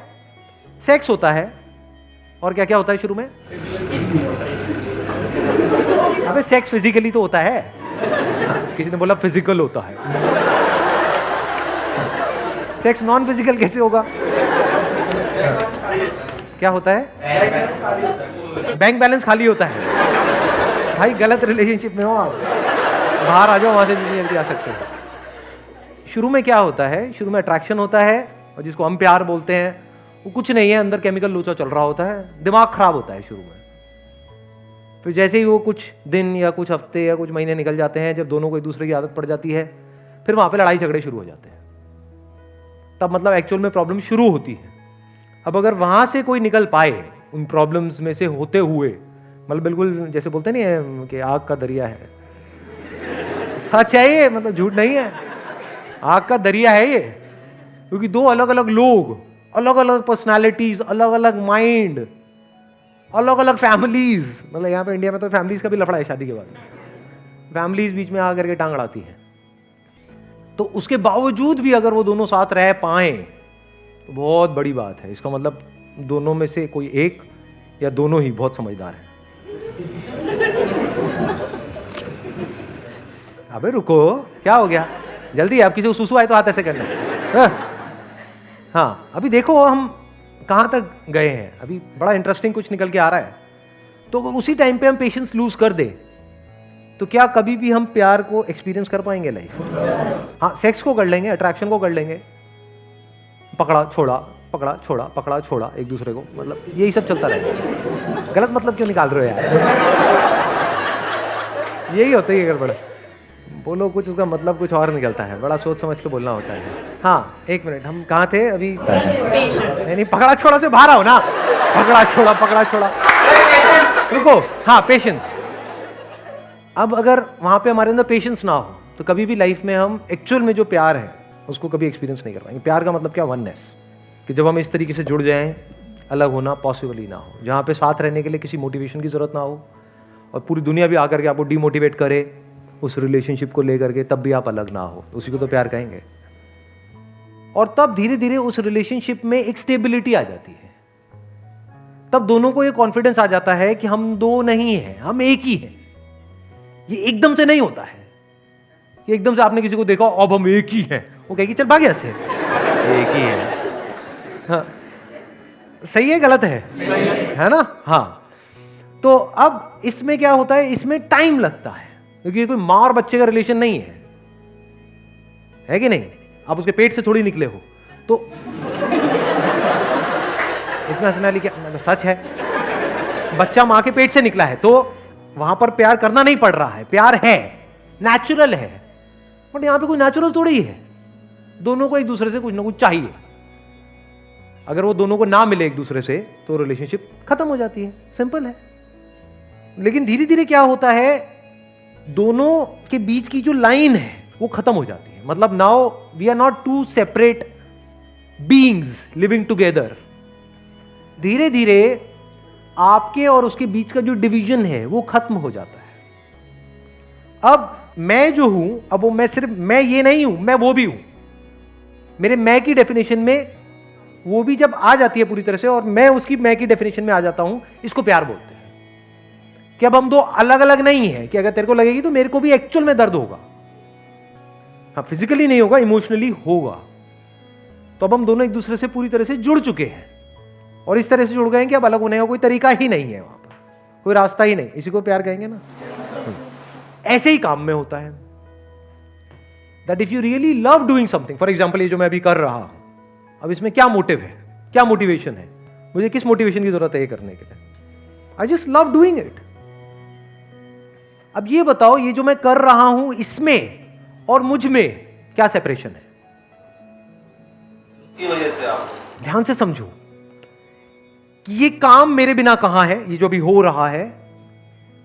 सेक्स होता है, और क्या क्या होता है शुरू में? अबे सेक्स फिजिकली तो होता है। किसी ने बोला फिजिकल होता है। सेक्स नॉन फिजिकल कैसे होगा? क्या होता है? बैंक बैलेंस खाली होता है। भाई गलत रिलेशनशिप में हो आप, बाहर आ जाओ वहां से, जितनी जल्दी आ सकते हो। शुरू में क्या होता है? शुरू में अट्रैक्शन होता है, और जिसको हम प्यार बोलते हैं वो कुछ नहीं है, अंदर केमिकल लोचा चल रहा होता है, दिमाग खराब होता है शुरू में। फिर जैसे ही वो कुछ दिन या कुछ हफ्ते या कुछ महीने निकल जाते हैं, जब दोनों को एक दूसरे की आदत पड़ जाती है, फिर वहां पे लड़ाई झगड़े शुरू हो जाते हैं। तब मतलब एक्चुअल में प्रॉब्लम शुरू होती है। अब अगर वहां से कोई निकल पाए उन प्रॉब्लम्स में से होते हुए, मतलब बिल्कुल जैसे बोलते नहीं है कि आग का दरिया है, सच है ये, मतलब झूठ नहीं है, आग का दरिया है ये। क्योंकि दो अलग अलग लोग, अलग अलग पर्सनालिटीज, अलग अलग माइंड, अलग अलग फैमिलीज, मतलब यहाँ पे इंडिया में तो फैमिलीज का भी लफड़ा है शादी के बाद, फैमिलीज बीच में आकर के टांग अड़ाती है। तो उसके बावजूद भी अगर वो दोनों साथ रह पाए तो बहुत बड़ी बात है। इसका मतलब दोनों में से कोई एक या दोनों ही बहुत समझदार है। अबे रुको, क्या हो गया? जल्दी, आप किसी को सुसु आए तो हाथ ऐसे करना। हाँ, अभी देखो हम कहां तक गए हैं। अभी बड़ा इंटरेस्टिंग कुछ निकल के आ रहा है। तो उसी टाइम पे हम पेशेंस लूज कर दे तो क्या कभी भी हम प्यार को एक्सपीरियंस कर पाएंगे लाइफ? हाँ, सेक्स को कर लेंगे, अट्रैक्शन को कर लेंगे, पकड़ा छोड़ा, पकड़ा छोड़ा, पकड़ा छोड़ा एक दूसरे को, मतलब यही सब चलता रहेगा। गलत मतलब क्यों निकाल रहे हो यार? यही होता है गड़बड़। बोलो कुछ, उसका मतलब कुछ और निकलता है। बड़ा सोच समझ के बोलना होता है। हाँ, एक मिनट, हम कहाँ थे अभी? नहीं, पकड़ा छोड़ा से बाहर आओ ना। पकड़ा छोड़ा, पकड़ा छोड़ा, रुको। हाँ, पेशेंस। अब अगर वहां पे हमारे अंदर पेशेंस ना हो तो कभी भी लाइफ में हम एक्चुअल में जो प्यार है उसको कभी एक्सपीरियंस नहीं कर पाएंगे। प्यार का मतलब क्या? वननेस, कि जब हम इस तरीके से जुड़ जाएं, अलग होना पॉसिबल ही ना हो, जहाँ पे साथ रहने के लिए किसी मोटिवेशन की जरूरत ना हो, और पूरी दुनिया भी आकर के आपको डिमोटिवेट करे उस रिलेशनशिप को लेकर के, तब भी आप अलग ना हो, उसी को तो प्यार कहेंगे। और तब धीरे धीरे उस रिलेशनशिप में एक स्टेबिलिटी आ जाती है। तब दोनों को ये कॉन्फिडेंस आ जाता है कि हम दो नहीं हैं, हम एक ही हैं। ये एकदम से नहीं होता है कि एकदम से आपने किसी को देखा अब हम एक ही हैं, वो कहेगी चल भाग यहाँ से, एक ही है। हाँ, सही है गलत है ना? हाँ, तो अब इसमें क्या होता है? इसमें टाइम लगता है, क्योंकि कोई माँ और बच्चे का रिलेशन नहीं है कि नहीं? आप उसके पेट से थोड़ी निकले हो, तो इसमें हंसने वाली क्या? सच है, बच्चा माँ के पेट से निकला है तो वहां पर प्यार करना नहीं पड़ रहा है, प्यार है, नेचुरल है। बट यहां पे कोई नेचुरल थोड़ी ही है, दोनों को एक दूसरे से कुछ ना कुछ चाहिए। अगर वो दोनों को ना मिले एक दूसरे से तो रिलेशनशिप खत्म हो जाती है, सिंपल है। लेकिन धीरे धीरे क्या होता है, दोनों के बीच की जो लाइन है वो खत्म हो जाती है। मतलब now we are not two separate beings living together. धीरे धीरे आपके और उसके बीच का जो डिवीजन है वो खत्म हो जाता है। अब मैं जो हूं, अब वो मैं सिर्फ मैं ये नहीं हूं, मैं वो भी हूं। मेरे मैं की डेफिनेशन में वो भी जब आ जाती है पूरी तरह से और मैं उसकी मैं की डेफिनेशन में आ जाता हूं, इसको प्यार बोलते हैं। कि अब हम दो अलग अलग नहीं है कि अगर तेरे को लगेगी तो मेरे को भी एक्चुअल में दर्द होगा। हाँ, फिजिकली नहीं होगा, इमोशनली होगा। तो अब हम दोनों एक दूसरे से पूरी तरह से जुड़ चुके हैं और इस तरह से जुड़ गए कि अब अलग होने का कोई तरीका ही नहीं है, वहां पर कोई रास्ता ही नहीं। इसी को प्यार कहेंगे ना। ऐसे ही काम में होता है that if you really love doing something, for example ये जो मैं अभी कर रहा हूं, अब इसमें क्या मोटिव है, क्या मोटिवेशन है, मुझे किस मोटिवेशन की जरूरत है ये करने के लिए? I just love doing it. अब ये बताओ, ये जो मैं कर रहा हूं इसमें और मुझ में क्या सेपरेशन है? की वजह से आप ध्यान से समझो कि ये काम मेरे बिना कहां है, ये जो भी हो रहा है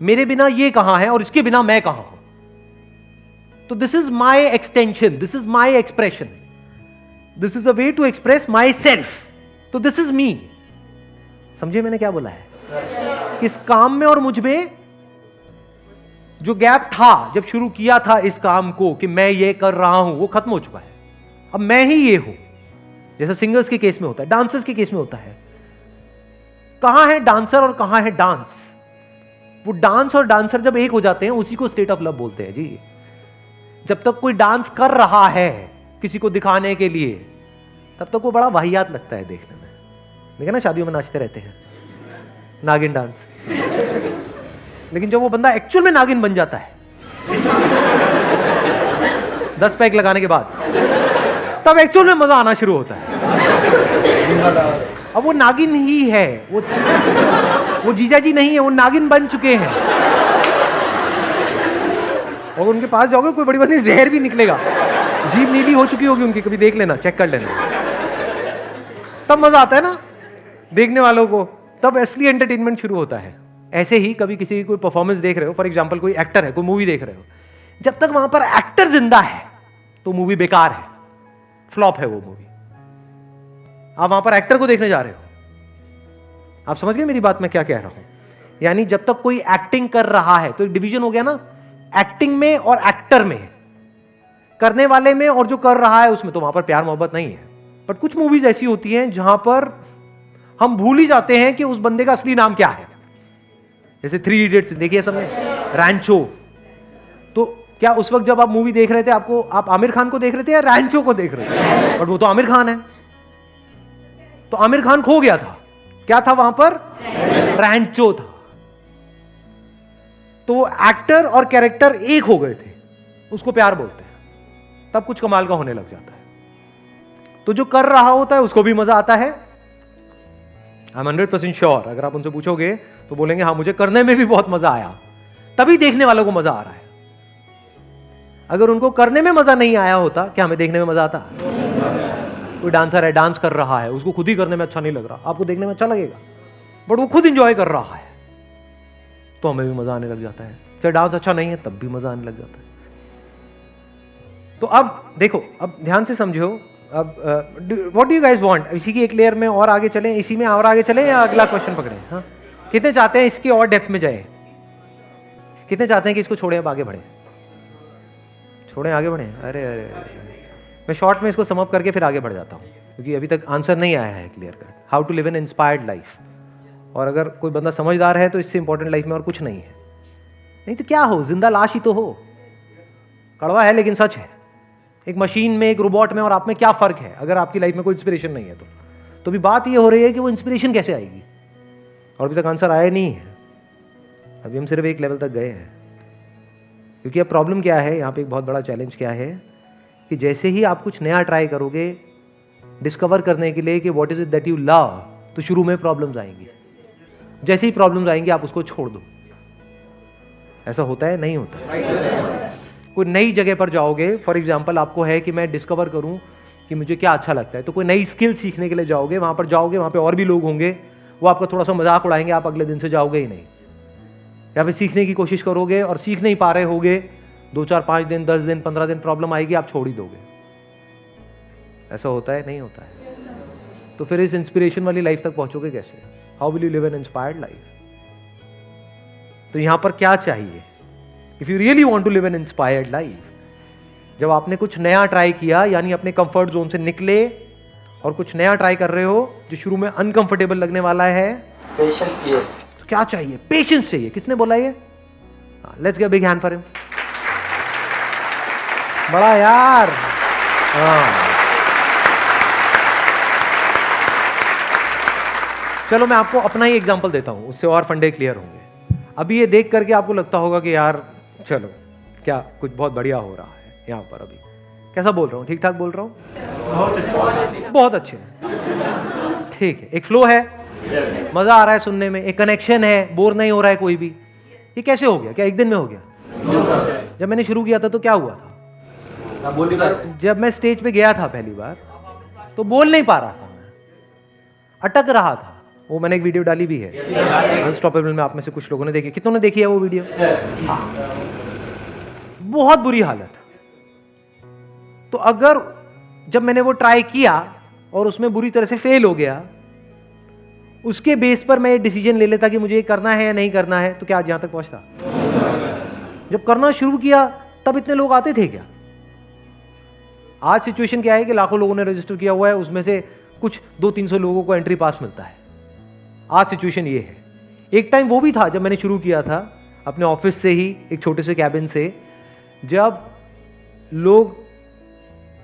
मेरे बिना ये कहां है और इसके बिना मैं कहां हूं। तो this is my extension, this is my expression, this is a way to express myself. तो दिस इज मी। समझे मैंने क्या बोला है? इस काम में और मुझ में जो गैप था जब शुरू किया था इस काम को कि मैं ये कर रहा हूं, वो खत्म हो चुका है। अब मैं ही ये हूं। जैसा सिंगर्स के केस में होता है, डांसर्स के केस में होता है। कहां है डांसर और कहां है डांस? वो डांस और डांसर जब एक हो जाते हैं उसी को स्टेट ऑफ लव बोलते हैं जी। जब तक कोई डांस कर रहा है किसी को दिखाने के लिए, तब तक वो बड़ा वाहियात लगता है देखने में। देखा ना, शादियों में नाचते रहते हैं नागिन डांस। लेकिन जब वो बंदा एक्चुअल में नागिन बन जाता है 10 पैक लगाने के बाद, तब एक्चुअल में मजा आना शुरू होता है। अब वो नागिन ही है, वो जीजा जी नहीं है, वो नागिन बन चुके हैं। और उनके पास जाओगे कोई बड़ी बड़ी जहर भी निकलेगा, जीभ नीली हो चुकी होगी उनकी, कभी देख लेना, चेक कर लेना। तब मजा आता है ना देखने वालों को, तब असली एंटरटेनमेंट शुरू होता है। ऐसे ही कभी किसी की कोई परफॉर्मेंस देख रहे हो, फॉर एग्जांपल कोई एक्टर है, कोई मूवी देख रहे हो, जब तक वहां पर एक्टर जिंदा है तो मूवी बेकार है, फ्लॉप है वो मूवी। आप वहां पर एक्टर को देखने जा रहे हो, आप समझ गए मेरी बात मैं क्या कह रहा हूं? यानी जब तक कोई एक्टिंग कर रहा है, तो एक डिवीजन हो गया ना, एक्टिंग में और एक्टर में, करने वाले में और जो कर रहा है उसमें, तो वहां पर प्यार मोहब्बत नहीं है। बट कुछ मूवीज ऐसी होती हैं जहां पर हम भूल ही जाते हैं कि उस बंदे का असली नाम क्या है। जैसे 3 इडियट्स देखिए सबने, रैंचो। तो क्या उस वक्त जब आप मूवी देख रहे थे आप आमिर खान को देख रहे थे या रैंचो को देख रहे थे? बट वो तो आमिर खान है। तो आमिर खान खो गया था, क्या था वहां पर? रैंचो था। तो एक्टर और कैरेक्टर एक हो गए थे, उसको प्यार बोलते हैं। तब कुछ कमाल का होने लग जाता है। तो जो कर रहा होता है उसको भी मजा आता है। आई एम 100% श्योर, अगर आप उनसे पूछोगे तो बोलेंगे हाँ मुझे करने में भी बहुत मजा आया, तभी देखने वालों को मजा आ रहा है। अगर उनको करने में मजा नहीं आया होता, क्या हमें देखने में मजा आता? कोई डांसर है, डांस कर रहा है, उसको खुद ही करने में अच्छा नहीं लग रहा, आपको देखने में अच्छा लगेगा, बट वो खुद इंजॉय कर रहा है, तो हमें भी मजा आने लग जाता है। चाहे डांस अच्छा नहीं है तब भी मजा आने लग जाता है। तो अब देखो, अब ध्यान से समझो, अब what do you guys want? इसी की एक लेयर में और आगे चलें, इसी में और आगे चलें, या अगला क्वेश्चन पकड़ें? हाँ, कितने चाहते हैं इसकी और डेप्थ में जाए? कितने चाहते हैं कि इसको छोड़ें अब आगे बढ़े? छोड़ें आगे बढ़े? अरे अरे मैं शॉर्ट में इसको सम अप करके फिर आगे बढ़ जाता हूँ, क्योंकि अभी तक आंसर नहीं आया है clear cut, how to live an inspired life. और अगर कोई बंदा समझदार है तो इससे इंपॉर्टेंट लाइफ में और कुछ नहीं है। नहीं तो क्या हो, जिंदा लाश ही तो हो। कड़वा है लेकिन सच है। एक मशीन में, एक रोबोट में और आप में क्या फर्क है अगर आपकी लाइफ में कोई इंस्पिरेशन नहीं है तो भी बात ये हो रही है कि वो इंस्पिरेशन कैसे आएगी, और अभी तक आंसर आया नहीं है। अभी हम सिर्फ एक लेवल तक गए हैं। क्योंकि अब प्रॉब्लम क्या है, यहाँ पे एक बहुत बड़ा चैलेंज क्या है कि जैसे ही आप कुछ नया ट्राई करोगे डिस्कवर करने के लिए कि what is it that you love, तो शुरू में प्रॉब्लम्स आएंगी। जैसे ही प्रॉब्लम्स आएंगी आप उसको छोड़ दो। ऐसा होता है? नहीं होता। कोई नई जगह पर जाओगे, फॉर एग्जाम्पल आपको है कि मैं डिस्कवर करूं कि मुझे क्या अच्छा लगता है, तो कोई नई स्किल सीखने के लिए जाओगे, वहां पर जाओगे, वहां पे और भी लोग होंगे, वो आपका थोड़ा सा मजाक उड़ाएंगे, आप अगले दिन से जाओगे ही नहीं। या फिर सीखने की कोशिश करोगे और सीख नहीं पा रहे होगे, 2 4 5 दिन 10 दिन 15 दिन प्रॉब्लम आएगी, आप छोड़ ही दोगे। ऐसा होता है? नहीं होता है। तो फिर इस इंस्पिरेशन वाली लाइफ तक पहुंचोगे कैसे? How will you live an inspired life? तो यहां पर क्या चाहिए? If you really want to live an inspired life, जब आपने कुछ नया ट्राई किया, यानी अपने कंफर्ट जोन से निकले और कुछ नया ट्राई कर रहे हो जो शुरू में अनकंफर्टेबल लगने वाला है, पेशेंस चाहिए। तो क्या चाहिए? पेशेंस चाहिए। किसने बोला ये? Let's give big hand for him. बड़ा यार। चलो मैं आपको अपना ही एग्जांपल देता हूं, उससे और फंडे क्लियर होंगे। अभी ये देख करके आपको लगता होगा कि यार चलो क्या कुछ बहुत बढ़िया हो रहा है यहां पर। अभी कैसा बोल रहा हूं? ठीक ठाक बोल रहा हूं? बहुत अच्छे। ठीक है, एक फ्लो है, मजा आ रहा है सुनने में, एक कनेक्शन है, बोर नहीं हो रहा है कोई भी। ये कैसे हो गया? क्या एक दिन में हो गया? जब मैंने शुरू किया था तो क्या हुआ था? जब मैं स्टेज पे गया था पहली बार तो बोल नहीं पा रहा था, मैं अटक रहा था। वो मैंने एक वीडियो डाली भी है अनस्टॉपेबल में, आप में से कुछ लोगों ने देखी। कितनों ने देखी है वो वीडियो? बहुत बुरी हालत। तो अगर जब मैंने वो ट्राई किया और उसमें बुरी तरह से फेल हो गया, उसके बेस पर मैं डिसीजन ले लेता कि मुझे ये करना है या नहीं करना है, तो क्या आज यहां तक पहुंचता? जब करना शुरू किया तब इतने लोग आते थे क्या? आज सिचुएशन क्या है कि लाखों लोगों ने रजिस्टर किया हुआ है, उसमें से कुछ 200-300 लोगों को एंट्री पास मिलता है। आज सिचुएशन ये है। एक टाइम वो भी था जब मैंने शुरू किया था अपने ऑफिस से ही, एक छोटे से कैबिन से, जब लोग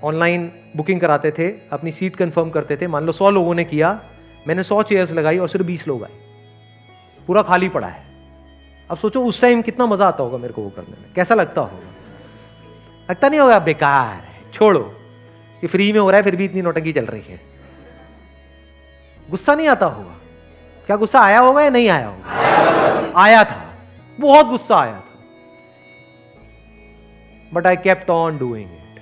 ऑनलाइन बुकिंग कराते थे, अपनी सीट कंफर्म करते थे। मान लो 100 लोगों ने किया, मैंने 100 चेयर्स लगाई और सिर्फ 20 लोग आए, पूरा खाली पड़ा है। अब सोचो उस टाइम कितना मजा आता होगा मेरे को वो करने में, कैसा लगता होगा? लगता नहीं होगा बेकार है, छोड़ो ये फ्री में हो रहा है, फिर भी इतनी नौटंकी चल रही है। गुस्सा नहीं आता होगा? क्या गुस्सा आया होगा या नहीं आया होगा? आया था, बहुत गुस्सा आया था, but I kept on doing it.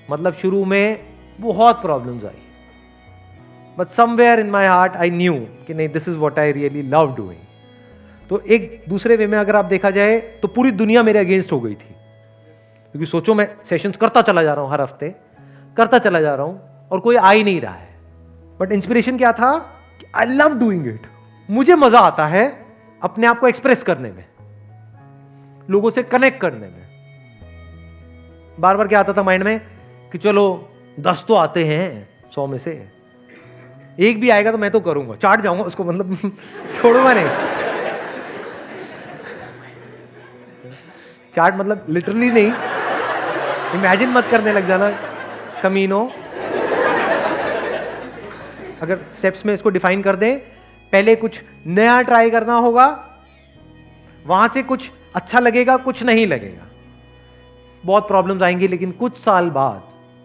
मतलब शुरू में बहुत problems I, but somewhere in my heart I knew कि नहीं, this is what I really love doing. तो एक दूसरे वे में अगर आप देखा जाए तो पूरी दुनिया मेरे अगेंस्ट हो गई थी, क्योंकि सोचो मैं सेशंस करता चला जा रहा हूं, हर हफ्ते करता चला जा रहा हूं और कोई आ ही नहीं रहा है। बट इंस्पिरेशन क्या था? आई लव डूइंग इट। मुझे मजा आता है अपने आप को एक्सप्रेस करने में, लोगों से कनेक्ट करने में। बार बार क्या आता था माइंड में कि चलो 10 तो आते हैं 100 में से, एक भी आएगा तो मैं तो करूंगा, चाट जाऊंगा उसको, मतलब छोड़ूंगा नहीं। चाट मतलब लिटरली नहीं, इमेजिन मत करने लग जाना कमीनो। अगर स्टेप्स में इसको डिफाइन कर दें, पहले कुछ नया ट्राई करना होगा, वहां से कुछ अच्छा लगेगा, कुछ नहीं लगेगा, बहुत प्रॉब्लम्स आएंगी, लेकिन कुछ साल बाद,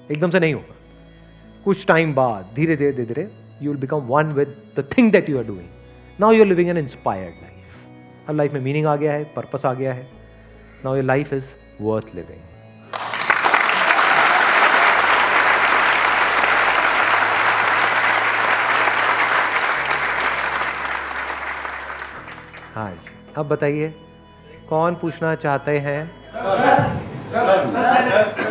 एकदम से नहीं होगा, कुछ टाइम बाद धीरे धीरे धीरे धीरे you will become one with the thing that you are doing. Now you are living an inspired life. अब लाइफ में मीनिंग आ गया है, पर्पस आ गया है। Now your life is worth living. हाँ जी, अब बताइए कौन पूछना चाहते हैं?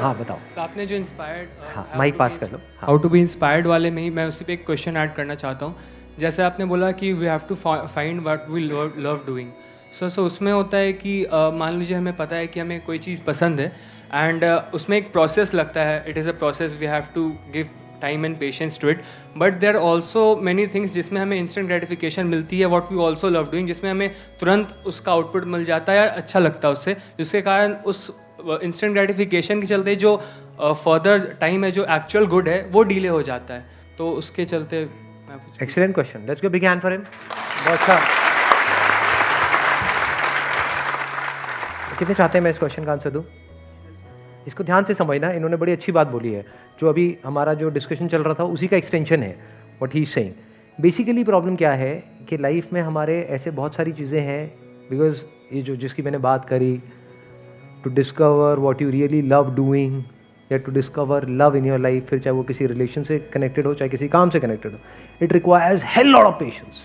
हाँ बताओ। आपने जो इंस्पायर्ड, हाँ माइक पास कर लो। हाउ टू बी इंस्पायर्ड वाले में ही मैं उसी पे एक क्वेश्चन ऐड करना चाहता हूँ। जैसे आपने बोला कि we have to find what we love doing. So उसमें होता है कि मान लीजिए हमें पता है कि हमें कोई चीज़ पसंद है एंड उसमें एक प्रोसेस लगता है, it is a process, we have to give time and patience to it, but there also many things जिसमें हमें इंस्टेंट ग्रेटिफिकेशन मिलती है, what we also love doing, जिसमें हमें तुरंत उसका आउटपुट मिल जाता है या अच्छा लगता है उससे, जिसके कारण उस इंस्टेंट ग्रेटिफिकेशन के चलते जो फर्दर टाइम है, जो एक्चुअल गुड है, वो डिले हो जाता है। तो उसके चलते excellent question, let's give big hand for him. बहुत अच्छा। कितने चाहते हैं मैं इस क्वेश्चन का आंसर दूं? इसको ध्यान से समझना, इन्होंने बड़ी अच्छी बात बोली है, जो अभी हमारा जो डिस्कशन चल रहा था उसी का एक्सटेंशन है what he is saying. Basically problem क्या है कि लाइफ में हमारे ऐसे बहुत सारी चीज़ें हैं, बिकॉज ये जो जिसकी मैंने बात करी, to discover what you really love doing या to discover love in your life, फिर चाहे वो किसी रिलेशन से कनेक्टेड हो, चाहे किसी काम से कनेक्टेड हो, it requires hell lot of patience.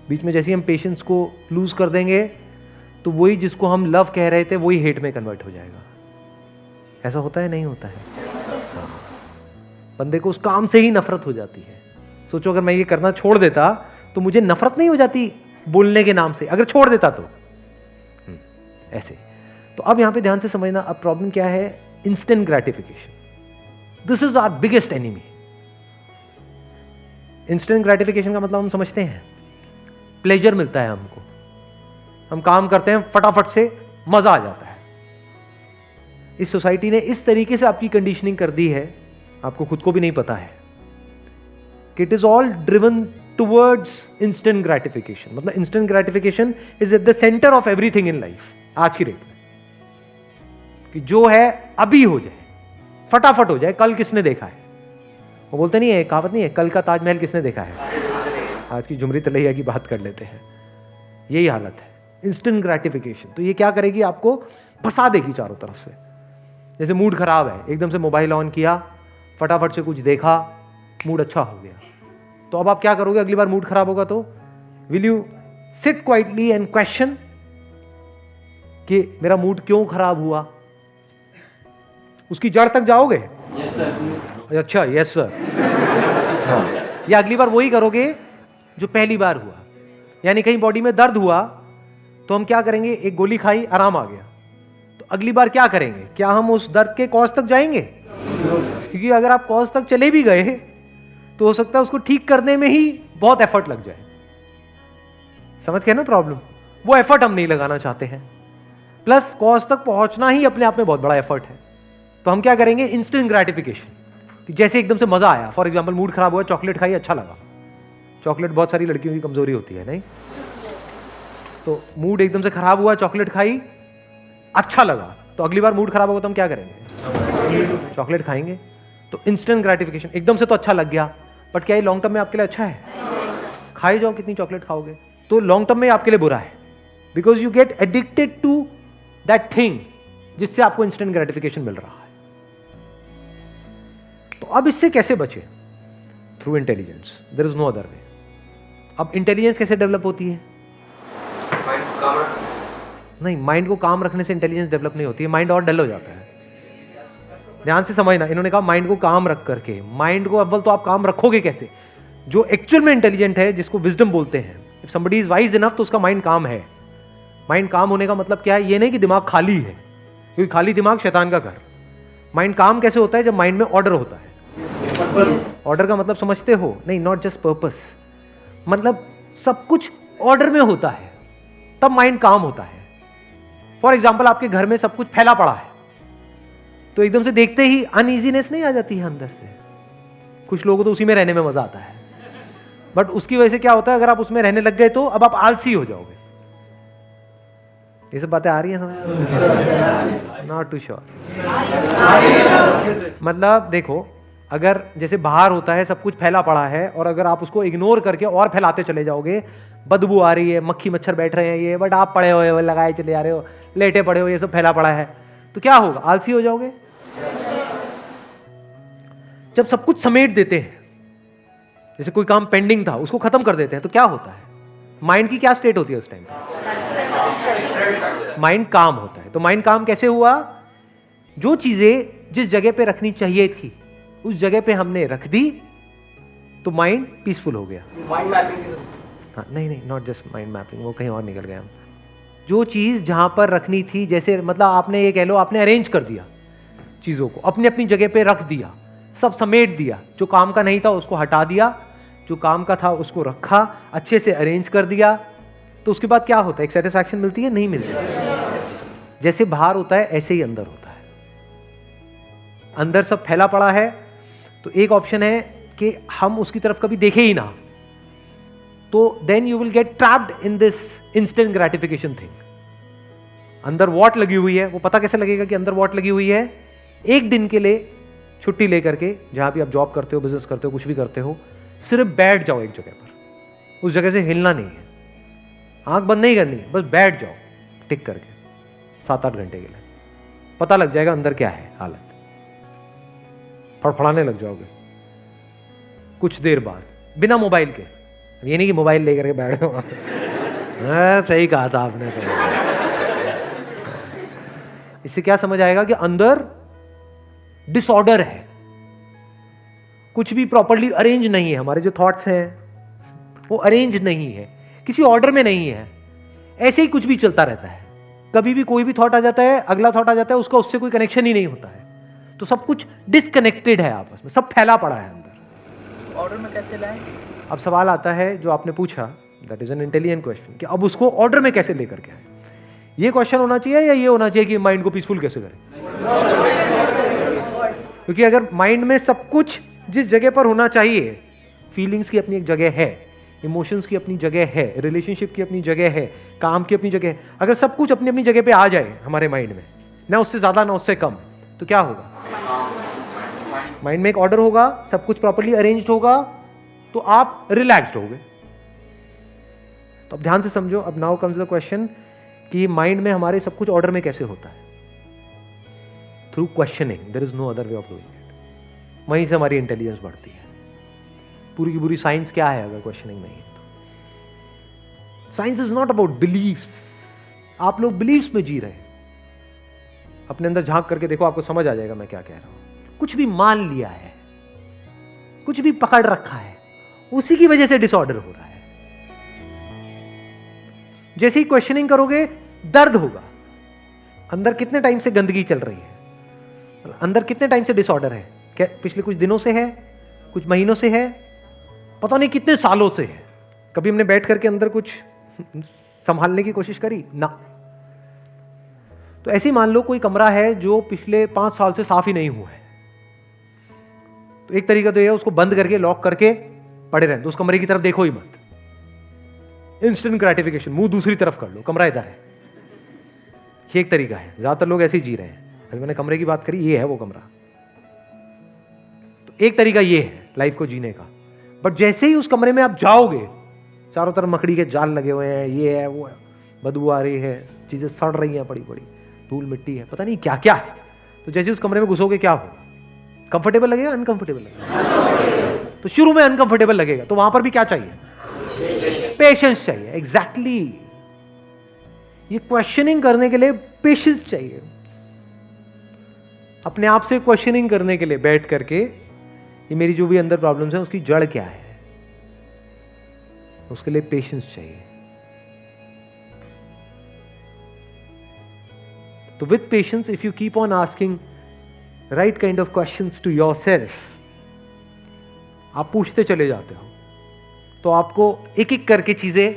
बीच में जैसे हम पेशेंस को लूज कर देंगे तो वही जिसको हम लव कह रहे थे वही हेट में कन्वर्ट हो जाएगा। ऐसा होता है, नहीं होता है? बंदे को उस काम से ही नफरत हो जाती है। सोचो अगर मैं ये करना छोड़ देता तो मुझे नफरत नहीं हो जाती बोलने के नाम से, अगर छोड़ देता तो ऐसे। तो अब यहां पे ध्यान से समझना, अब प्रॉब्लम क्या है, instant gratification. This is our biggest enemy. Instant gratification का मतलब हम समझते हैं, प्लेजर मिलता है हमको, हम काम करते हैं फटाफट से, मजा आ जाता है। इस सोसाइटी ने इस तरीके से आपकी कंडीशनिंग कर दी है, आपको खुद को भी नहीं पता है, कि it is all driven towards instant gratification. मतलब instant gratification is at the centre of everything in life आज की डेट में, कि जो है अभी हो जाए, फटाफट हो जाए, कल किसने देखा है। वो बोलते नहीं है, कहावत नहीं है, कल का ताजमहल किसने देखा है। आज की झुमरी तलैया की बात कर लेते हैं, यही हालत है, इंस्टेंट ग्रेटिफिकेशन। तो ये क्या करेगी, आपको फंसा देगी चारों तरफ से। जैसे मूड खराब है, एकदम से मोबाइल ऑन किया, फटाफट से कुछ देखा, मूड अच्छा हो गया, तो अब आप क्या करोगे, अगली बार मूड खराब होगा तो will you sit quietly and question कि मेरा मूड क्यों खराब हुआ, उसकी जड़ तक जाओगे? Yes sir. अच्छा, यस सर। या अगली बार वही करोगे जो पहली बार हुआ। यानी कहीं बॉडी में दर्द हुआ तो हम क्या करेंगे, एक गोली खाई, आराम आ गया, तो अगली बार क्या करेंगे, क्या हम उस दर्द के कॉज तक जाएंगे? क्योंकि अगर आप कॉज तक चले भी गए तो हो सकता है उसको ठीक करने में ही बहुत एफर्ट लग जाए। समझ गए ना प्रॉब्लम? वो एफर्ट हम नहीं लगाना चाहते हैं, प्लस कॉज तक पहुंचना ही अपने आप में बहुत बड़ा एफर्ट है। तो हम क्या करेंगे, इंस्टेंट ग्रेटिफिकेशन, कि जैसे एकदम से मजा आया, फॉर एग्जांपल मूड खराब हुआ, चॉकलेट खाई, अच्छा लगा। चॉकलेट बहुत सारी लड़कियों की कमजोरी होती है, नहीं? तो मूड एकदम से खराब हुआ, चॉकलेट खाई, अच्छा लगा, तो अगली बार मूड खराब होगा तो हम क्या करेंगे, चॉकलेट खाएंगे। तो इंस्टेंट ग्रेटिफिकेशन, एकदम से तो अच्छा लग गया, बट क्या ये लॉन्ग टर्म में आपके लिए अच्छा है? खाई जाओ, कितनी चॉकलेट खाओगे, तो लॉन्ग टर्म में आपके लिए बुरा है, because you get addicted to that thing जिससे आपको इंस्टेंट ग्रेटिफिकेशन मिल रहा है। तो अब इससे कैसे बचे? Through intelligence, there is no other way. अब इंटेलिजेंस कैसे डेवलप होती है? नहीं, माइंड को काम रखने से इंटेलिजेंस डेवलप नहीं होती है, माइंड और डल हो जाता है। ध्यान से समझना, इन्होंने कहा माइंड को काम रख करके। माइंड को अव्वल तो आप काम रखोगे कैसे? जो एक्चुअल में इंटेलिजेंट है, जिसको विजडम बोलते हैं, if somebody is wise enough, तो उसका माइंड काम है। माइंड काम होने का मतलब क्या है? ये नहीं कि दिमाग खाली है, क्योंकि खाली दिमाग शैतान का घर। माइंड काम कैसे होता है? जब माइंड में ऑर्डर होता है। ऑर्डर का मतलब समझते हो? नहीं, नॉट जस्ट पर्पस, मतलब सब कुछ ऑर्डर में होता है, तब माइंड काम होता है। फॉर एग्जाम्पल, आपके घर में सब कुछ फैला पड़ा है, तो एकदम से देखते ही अनईजीनेस नहीं आ जाती है अंदर से? कुछ लोगों को तो उसी में रहने में मजा आता है, बट उसकी वजह से क्या होता है, अगर आप उसमें रहने लग गए तो अब आप आलसी हो जाओगे। ये सब बातें आ रही हैं समझ? Not too sure. मतलब देखो, अगर जैसे बाहर होता है, सब कुछ फैला पड़ा है, और अगर आप उसको इग्नोर करके और फैलाते चले जाओगे, बदबू आ रही है, मक्खी मच्छर बैठ रहे हैं ये, बट आप पड़े हुए हो, लगाए चले जा रहे हो, लेटे पड़े हो, ये सब फैला पड़ा है, तो क्या होगा? आलसी हो जाओगे। जब सब कुछ समेट देते हैं, जैसे कोई काम पेंडिंग था उसको खत्म कर देते हैं, तो क्या होता है? माइंड की क्या स्टेट होती है उस टाइम? माइंड काम होता है। तो माइंड काम कैसे हुआ? जो चीजें जिस जगह पे रखनी चाहिए थी उस जगह पे हमने रख दी, तो माइंड पीसफुल हो गया। Mind mapping. हाँ, नहीं, नॉट जस्ट माइंड मैपिंग, वो कहीं और निकल गए हम। जो चीज जहां पर रखनी थी, जैसे मतलब आपने ये कह लो, आपने अरेंज कर दिया चीजों को, अपनी अपनी जगह पे रख दिया, सब समेट दिया। जो काम का नहीं था उसको हटा दिया, जो काम का था उसको रखा, अच्छे से अरेंज कर दिया, तो उसके बाद क्या होता है? एक सेटिस्फैक्शन मिलती है? नहीं मिलती। जैसे बाहर होता है ऐसे ही अंदर होता है। अंदर सब फैला पड़ा है, तो एक ऑप्शन है कि हम उसकी तरफ कभी देखे ही ना, तो then you will get trapped in this instant gratification thing. अंदर वॉट लगी हुई है, वो पता कैसे लगेगा कि अंदर वॉट लगी हुई है? एक दिन के लिए छुट्टी लेकर के, जहां भी आप जॉब करते हो, बिजनेस करते हो, कुछ भी करते हो, सिर्फ बैठ जाओ एक जगह पर, उस जगह से हिलना नहीं है, आंख बंद नहीं करनी है, बस बैठ जाओ टिक करके 7-8 घंटे के लिए। पता लग जाएगा अंदर क्या है हालत, फड़फड़ाने लग जाओगे कुछ देर बाद, बिना मोबाइल के। ये नहीं कि मोबाइल लेकर के बैठ गए। सही कहा था आपने। इससे क्या समझ आएगा कि अंदर डिसऑर्डर है, कुछ भी प्रॉपर्ली अरेंज नहीं है। हमारे जो थॉट्स हैं वो अरेंज नहीं है, किसी ऑर्डर में नहीं है, ऐसे ही कुछ भी चलता रहता है। कभी भी कोई भी थॉट आ जाता है, अगला थॉट आ जाता है, उसका उससे कोई कनेक्शन ही नहीं होता है, तो सब कुछ डिसकनेक्टेड है आपस में, सब फैला पड़ा है अंदर। ऑर्डर में कैसे लाएं? अब सवाल आता है जो आपने पूछा, that is an intelligent question, कि अब उसको ऑर्डर में कैसे लेकर के आए। ये क्वेश्चन होना चाहिए या ये होना चाहिए कि माइंड को पीसफुल कैसे करें? क्योंकि अगर माइंड में सब कुछ जिस जगह पर होना चाहिए, फीलिंग्स की अपनी एक जगह है, इमोशंस की अपनी जगह है, रिलेशनशिप की अपनी जगह है, काम की अपनी जगह है, अगर सब कुछ अपनी अपनी जगह पे आ जाए हमारे माइंड में, ना उससे ज्यादा ना उससे कम, तो क्या होगा? माइंड में एक ऑर्डर होगा, सब कुछ प्रॉपर्ली अरेंज्ड होगा, तो आप रिलैक्स्ड होगे। तो अब ध्यान से समझो, अब नाउ कम्स द क्वेश्चन कि माइंड में हमारे सब कुछ ऑर्डर में कैसे होता है? Through questioning, there is no other way of doing it. वहीं से हमारी इंटेलिजेंस बढ़ती है। पूरी की पूरी साइंस क्या है अगर क्वेश्चनिंग नहीं है तो? Science is not about beliefs. आप लोग बिलीव्स में जी रहे हैं। अपने अंदर झांक करके देखो, आपको समझ आ जाएगा मैं क्या कह रहा हूं। कुछ भी मान लिया है, कुछ भी पकड़ रखा है, उसी की वजह से डिसऑर्डर हो रहा है। जैसे ही क्वेश्चनिंग करोगे, दर्द होगा। अंदर कितने टाइम से गंदगी चल रही है, अंदर कितने टाइम से डिसऑर्डर है? क्या पिछले कुछ दिनों से है, कुछ महीनों से है, पता नहीं कितने सालों से है? कभी हमने बैठ करके अंदर कुछ संभालने की कोशिश करी? ना। तो ऐसे ही मान लो कोई कमरा है जो पिछले 5 साल से साफ ही नहीं हुआ है, तो एक तरीका तो यह है उसको बंद करके लॉक करके पड़े रहने, तो उस कमरे की तरफ देखो ही मत। इंस्टेंट ग्रेटिफिकेशन, मुंह दूसरी तरफ कर लो, कमरा इधर है। ये एक तरीका है, ज्यादातर लोग ऐसे ही जी रहे हैं। अभी मैंने कमरे की बात करी, ये है वो कमरा। तो एक तरीका ये है लाइफ को जीने का। बट जैसे ही उस कमरे में आप जाओगे, चारों तरफ मकड़ी के जाल लगे हुए हैं, ये है वो है, बदबू आ रही है, चीजें सड़ रही हैं, बड़ी बड़ी धूल मिट्टी है, पता नहीं क्या क्या है। तो जैसे उस कमरे में घुसोगे क्या होगा? कंफर्टेबल लगेगा, अनकंफर्टेबल लगेगा? तो शुरू में अनकंफर्टेबल लगेगा, तो वहां पर भी क्या चाहिए? पेशेंस चाहिए। एग्जैक्टली। ये क्वेश्चनिंग करने के लिए पेशेंस चाहिए। अपने आप से क्वेश्चनिंग करने के लिए बैठ करके, ये मेरी जो भी अंदर प्रॉब्लम्स है उसकी जड़ क्या है, उसके लिए पेशेंस चाहिए। तो with patience, if you keep on asking right kind of questions to yourself, आप पूछते चले जाते हो, तो आपको एक एक करके चीजें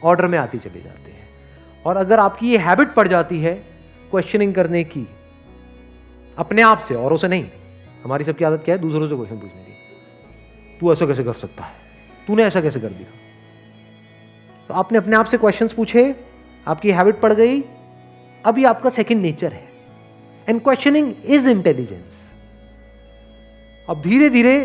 ऑर्डर में आती चली जाती है। और अगर आपकी ये हैबिट पड़ जाती है क्वेश्चनिंग करने की, अपने आप से, औरों से नहीं। हमारी सबकी आदत क्या है? दूसरों से क्वेश्चन पूछने की। तू ऐसा कैसे कर सकता है? तूने ऐसा कैसे कर दिया? तो आपने अपने आप से क्वेश्चंस पूछे, आपकी हैबिट पड़ गई, अब ये आपका सेकंड नेचर है। And questioning is intelligence. अब धीरे धीरे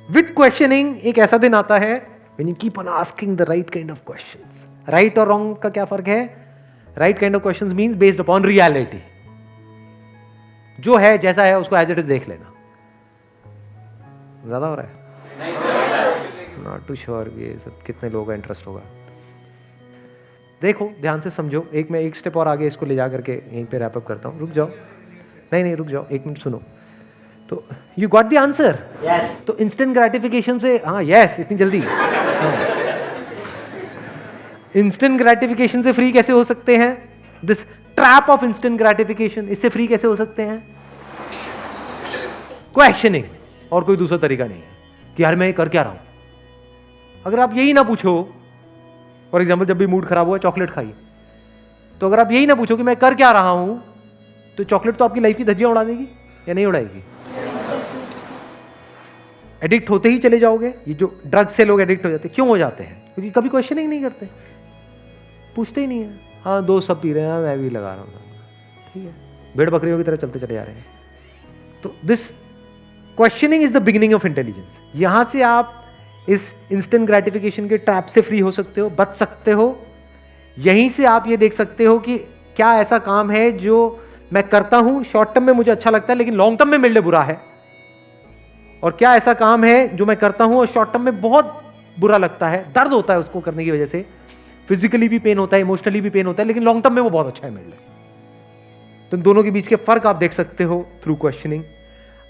विद क्वेश्चनिंग एक ऐसा दिन आता है when you keep on asking the right kind of questions. Right or wrong का क्या फर्क है? Right kind of questions means based upon reality. जो है जैसा है उसको एज इट इज देख लेना। ज्यादा हो रहा है? नॉट टू श्योर ये सब कितने लोगों का इंटरेस्ट होगा। देखो ध्यान से समझो, मैं एक स्टेप और आगे इसको ले जा करके यहीं पे रैप अप करता हूँ। रुक जाओ, नहीं रुक जाओ, 1 मिनट सुनो। तो यू गॉट द आंसर? तो इंस्टेंट ग्रेटिफिकेशन से, हाँ यस, इतनी जल्दी इंस्टेंट ग्रेटिफिकेशन से फ्री कैसे हो सकते हैं? This trap of instant gratification, इससे फ्री कैसे हो सकते हैं? क्वेश्चनिंग। और कोई दूसरा तरीका नहीं है कि यार मैं कर क्या रहा हूं। अगर आप यही ना पूछो, फॉर एग्जाम्पल जब भी मूड खराब हुआ चॉकलेट खाई, तो अगर आप यही ना पूछो कि मैं कर क्या रहा हूं, तो चॉकलेट तो आपकी लाइफ की धज्जियां उड़ा देगी या नहीं उड़ाएगी? एडिक्ट होते ही चले जाओगे। ये जो ड्रग से लोग एडिक्ट हो जाते हैं, क्यों हो जाते हैं? क्योंकि कभी क्वेश्चनिंग नहीं करते, पूछते ही नहीं है। हाँ दोस्त सब पी रहे हैं, मैं भी लगा रहा हूँ, ठीक है, भेड़ बकरियों की तरह चलते चले जा रहे हैं। तो this questioning is the beginning of intelligence. यहां से आप इस इंस्टेंट ग्रेटिफिकेशन के ट्रैप से फ्री हो सकते हो, बच सकते हो। यहीं से आप ये देख सकते हो कि क्या ऐसा काम है जो मैं करता हूं, शॉर्ट टर्म में मुझे अच्छा लगता है लेकिन लॉन्ग टर्म में मेरे लिए बुरा है, और क्या ऐसा काम है जो मैं करता हूं और शॉर्ट टर्म में बहुत बुरा लगता है, दर्द होता है उसको करने की वजह से, फिजिकली भी पेन होता है, इमोशनली भी पेन होता है, लेकिन लॉन्ग टर्म में वो बहुत अच्छा है मेरे लिए। तो दोनों के बीच के फर्क आप देख सकते हो थ्रू क्वेश्चनिंग।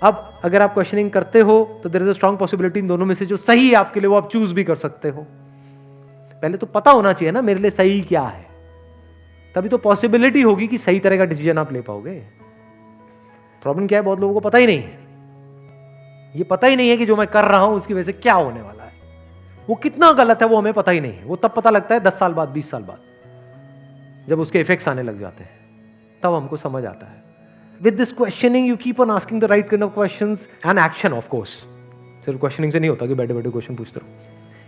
अब अगर आप क्वेश्चनिंग करते हो तो there is a strong possibility इन दोनों में से जो सही है आपके लिए वो आप चूज भी कर सकते हो। पहले तो पता होना चाहिए ना मेरे लिए सही क्या है, तभी तो पॉसिबिलिटी होगी कि सही तरह का डिसीजन आप ले पाओगे। प्रॉब्लम क्या है, बहुत लोगों को पता ही नहीं है, ये पता ही नहीं है कि जो मैं कर रहा हूं उसकी वजह से क्या होने वाला है, वो कितना गलत है वो हमें पता ही नहीं है। वो तब पता लगता है 10 साल बाद, 20 साल बाद, जब उसके इफेक्ट्स आने लग जाते हैं, तब हमको समझ आता है। With this questioning you keep on asking the right kind of questions and action of course. सिर्फ क्वेश्चनिंग से नहीं होता कि बैठे बैठे क्वेश्चन पूछते रहो,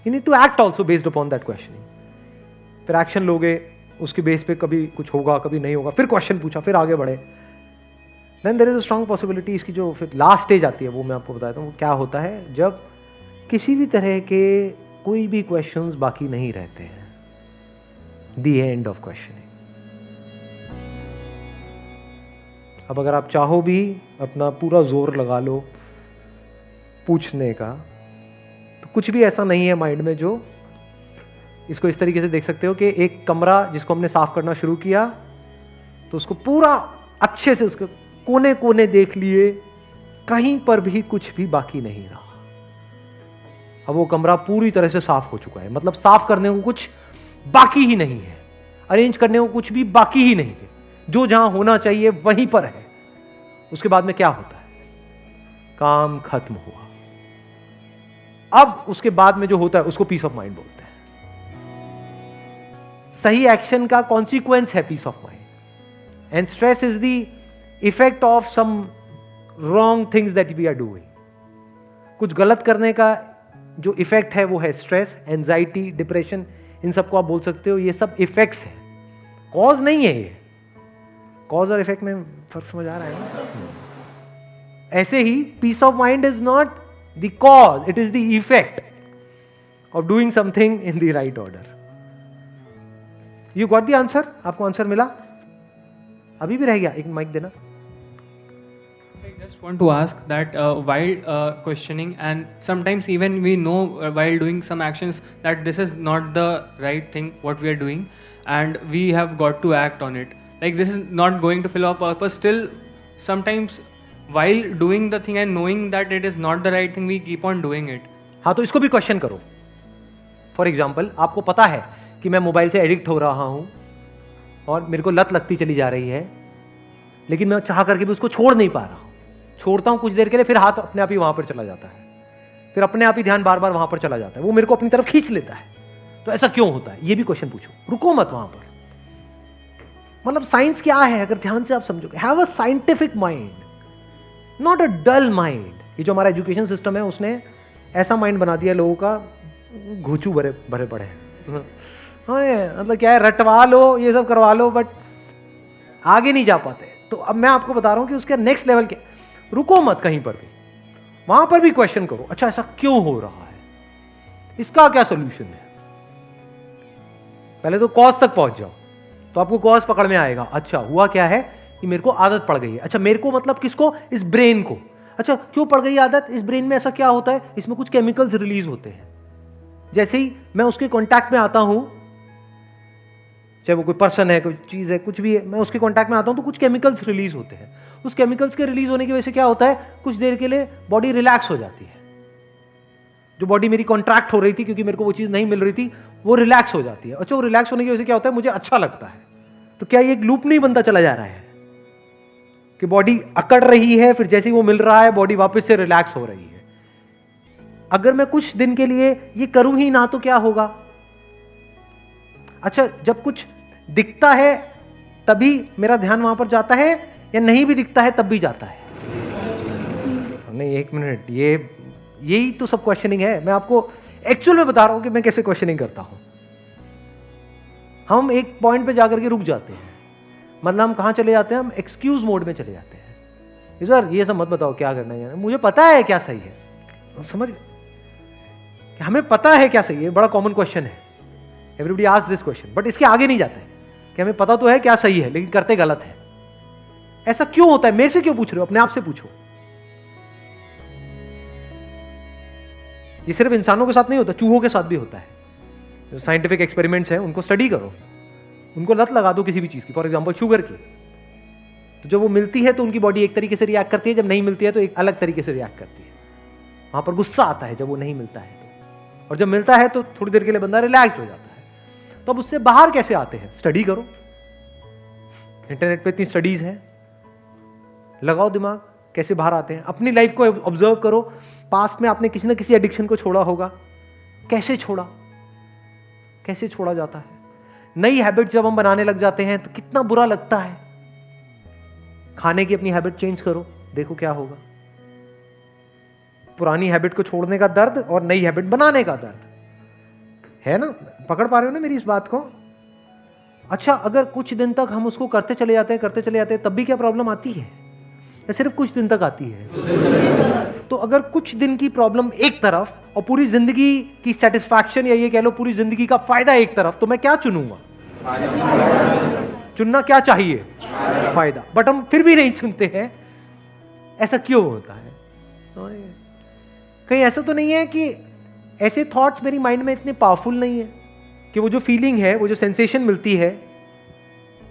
you need to act also based upon that questioning. फिर एक्शन लोगे, उसके बेस पे कभी कुछ होगा कभी नहीं होगा, फिर क्वेश्चन पूछा, फिर आगे बढ़े, then there is a strong possibility. इसकी जो फिर लास्ट स्टेज आती है वो मैं आपको बताता हूँ क्या होता है, जब किसी भी तरह के कोई भी क्वेश्चंस बाकी नहीं रहते हैं, द एंड ऑफ क्वेश्चनिंग। अब अगर आप चाहो भी अपना पूरा जोर लगा लो पूछने का, तो कुछ भी ऐसा नहीं है माइंड में जो, इसको इस तरीके से देख सकते हो कि एक कमरा जिसको हमने साफ करना शुरू किया तो उसको पूरा अच्छे से उसके कोने कोने देख लिए, कहीं पर भी कुछ भी बाकी नहीं रहा। अब वो कमरा पूरी तरह से साफ हो चुका है, मतलब साफ करने को कुछ बाकी ही नहीं है, अरेंज करने को कुछ भी बाकी ही नहीं है, जो जहां होना चाहिए वहीं पर है। उसके बाद में क्या होता है, काम खत्म हुआ। अब उसके बाद में जो होता है उसको पीस ऑफ माइंड बोलते हैं। सही एक्शन का कॉन्सिक्वेंस है peace of mind, and stress is the effect of some wrong things that we are doing. कुछ गलत करने का जो इफेक्ट है वो है स्ट्रेस, एंजाइटी, डिप्रेशन, इन सबको आप बोल सकते हो, ये सब इफेक्ट्स है, कॉज नहीं है। ये कॉज और इफेक्ट में फर्क समझ आ रहा है ना? ऐसे ही peace of mind is not the cause, it is the effect of doing something in the right order. You got the answer? आपको आंसर मिला? अभी भी रह गया, एक माइक देना। I just want to ask that while questioning, and sometimes even we know while doing some actions that this is not the right thing what we are doing, and we have got to act on it. Like this is not going to fill our purpose. Still, sometimes while doing the thing and knowing that it is not the right thing, we keep on doing it. हाँ, तो इसको भी question करो। For example, आपको पता है कि मैं मोबाइल से एडिक्ट हो रहा हूँ और मेरे को लत लगती चली जा रही है, लेकिन मैं चाह करके भी उसको छोड़ नहीं पा रहा हूँ। छोड़ता हूँ कुछ देर के लिए, फिर हाथ अपने आप ही वहां पर चला जाता है, फिर अपने आप ही ध्यान बार बार वहां पर चला जाता है, वो मेरे को अपनी तरफ खींच लेता है। तो ऐसा क्यों होता है, ये भी क्वेश्चन पूछो, रुको मत वहां पर। मतलब साइंस क्या है अगर ध्यान से आप समझोगे, have a scientific mind, not a dull mind. ये जो हमारा एजुकेशन सिस्टम है उसने ऐसा माइंड बना दिया लोगों का, घूचू भरे भरे पड़े हैं। हाँ, मतलब क्या है, रटवा लो, ये सब करवा लो, बट आगे नहीं जा पाते। तो अब मैं आपको बता रहा हूं कि उसके नेक्स्ट लेवल क्या। रुको मत कहीं पर भी, वहां पर भी क्वेश्चन करो, अच्छा ऐसा क्यों हो रहा है, इसका क्या सोल्यूशन है। पहले तो कॉज तक पहुंच जाओ, तो आपको कॉज पकड़ में आएगा। अच्छा हुआ क्या है कि मेरे को आदत पड़ गई है। अच्छा मेरे को मतलब किसको, इस ब्रेन को। अच्छा क्यों पड़ गई आदत, इस ब्रेन में ऐसा क्या होता है, इसमें कुछ केमिकल्स रिलीज होते हैं। जैसे ही मैं उसके कांटेक्ट में आता हूं, चाहे वो कोई पर्सन है, कोई चीज है, कुछ भी है, मैं उसके कांटेक्ट में आता हूं तो कुछ केमिकल्स रिलीज होते हैं। उस केमिकल्स के रिलीज होने की वजह से क्या होता है, कुछ देर के लिए बॉडी रिलैक्स हो जाती है। जो बॉडी मेरी कॉन्ट्रैक्ट हो रही थी क्योंकि मेरे को वो चीज नहीं मिल रही थी, वो रिलैक्स हो जाती है। अच्छा वो रिलैक्स होने की वजह से क्या होता है, मुझे अच्छा लगता है। तो क्या ये एक लूप नहीं बनता चला जा रहा है कि बॉडी अकड़ रही है, फिर जैसे ही वो मिल रहा है बॉडी वापस से रिलैक्स हो रही है। अगर मैं कुछ दिन के लिए ये करूं ही ना तो क्या होगा। अच्छा जब कुछ दिखता है तभी मेरा ध्यान वहां पर जाता है, या नहीं भी दिखता है तब भी जाता है। नहीं एक मिनट, यही तो सब क्वेश्चनिंग है। मैं आपको एक्चुअल में बता रहा हूं कि मैं कैसे क्वेश्चनिंग करता हूं। हम एक पॉइंट पे जाकर के रुक जाते हैं, मतलब हम कहां चले जाते हैं, हम एक्सक्यूज मोड में चले जाते हैं। सर ये सब मत बताओ क्या करना है, मुझे पता है क्या सही है। समझ, हमें पता है क्या सही है, बड़ा कॉमन क्वेश्चन है, everybody ask this question, but इसके आगे नहीं जाते कि हमें पता तो है क्या सही है लेकिन करते गलत है। ऐसा क्यों होता है, मेरे से क्यों पूछ रहे हो, अपने आप से पूछो। ये सिर्फ इंसानों के साथ नहीं होता, चूहों के साथ भी होता है। जो साइंटिफिक एक्सपेरिमेंट्स हैं उनको स्टडी करो, उनको लत लगा दो किसी भी चीज की, फॉर एग्जांपल शुगर की। तो जब वो मिलती है तो उनकी बॉडी एक तरीके से रिएक्ट करती है, जब नहीं मिलती है तो एक अलग तरीके से रिएक्ट करती है। वहां पर गुस्सा आता है जब वो नहीं मिलता है तो, और जब मिलता है तो थोड़ी देर के लिए बंदा रिलैक्स्ड हो जाता है। तो अब उससे बाहर कैसे आते हैं? स्टडी करो, इंटरनेट पे इतनी स्टडीज हैं, लगाओ दिमाग, कैसे बाहर आते हैं। अपनी लाइफ को ऑब्जर्व करो, पास्ट में आपने किसी ना किसी एडिक्शन को छोड़ा होगा, कैसे छोड़ा, कैसे छोड़ा जाता है। नई हैबिट जब हम बनाने लग जाते हैं तो कितना बुरा लगता है। खाने की अपनी हैबिट चेंज करो, देखो क्या होगा। पुरानी हैबिट को छोड़ने का दर्द और नई हैबिट बनाने का दर्द है ना, पकड़ पा रहे हो ना मेरी इस बात को? अच्छा, अगर कुछ दिन तक हम उसको करते चले जाते हैं तब भी क्या प्रॉब्लम आती है, या सिर्फ कुछ दिन तक आती है? तो अगर कुछ दिन की प्रॉब्लम एक तरफ और पूरी जिंदगी की सेटिस्फैक्शन, या ये कह लो पूरी जिंदगी का फायदा एक तरफ, तो मैं क्या चुनूंगा? चुनना क्या चाहिए? फायदा। बट हम फिर भी नहीं चुनते हैं, ऐसा क्यों होता है? कहीं ऐसा तो नहीं है कि ऐसे थॉट्स मेरी माइंड में इतने पावरफुल नहीं है कि वो जो फीलिंग है, वो जो सेंसेशन मिलती है,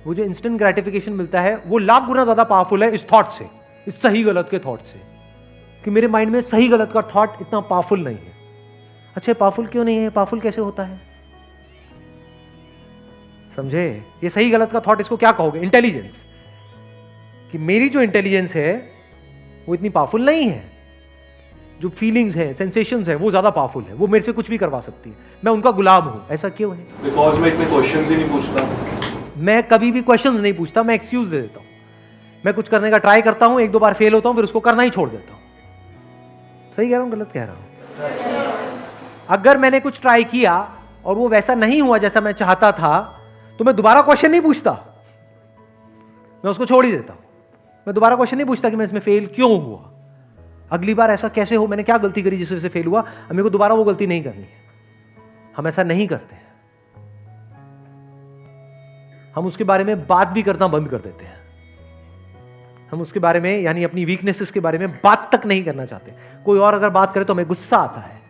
वो जो इंस्टेंट ग्रेटिफिकेशन मिलता है, वो लाख गुना ज्यादा पावरफुल है इस थॉट से, इस सही गलत के थॉट से, कि मेरे माइंड में सही गलत का थॉट इतना पावरफुल नहीं है। अच्छा, पावरफुल क्यों नहीं है? पावरफुल कैसे होता है? समझे? ये सही गलत का थॉट, इसको क्या कहोगे? इंटेलिजेंस। कि मेरी जो इंटेलिजेंस है वो इतनी पावरफुल नहीं है, जो फीलिंग्स हैं, सेंसेशंस हैं, वो ज्यादा पावरफुल है, वो मेरे से कुछ भी करवा सकती है, मैं उनका गुलाम हूं। ऐसा क्यों है? बिकॉज मैं इतने क्वेश्चंस ही नहीं पूछता। मैं कभी भी क्वेश्चंस नहीं पूछता, मैं एक्सक्यूज दे देता हूं। मैं कुछ करने का ट्राई करता हूं, एक दो बार फेल होता हूं, फिर उसको करना ही छोड़ देता हूं। सही कह रहा हूं, गलत कह रहा हूं? अगर मैंने कुछ ट्राई किया और वो वैसा नहीं हुआ जैसा मैं चाहता था, तो मैं दोबारा क्वेश्चन नहीं पूछता, मैं उसको छोड़ ही देता हूं। मैं दोबारा क्वेश्चन नहीं पूछता कि मैं इसमें फेल क्यों हुआ, अगली बार ऐसा कैसे हो, मैंने क्या गलती करी जिस वजह से फेल हुआ, अब मेरे को दोबारा वो गलती नहीं करनी है। हम ऐसा नहीं करते हैं, हम उसके बारे में बात भी करना बंद कर देते हैं। हम उसके बारे में, यानी अपनी वीकनेसेस के बारे में बात तक नहीं करना चाहते। कोई और अगर बात करे तो हमें गुस्सा आता है।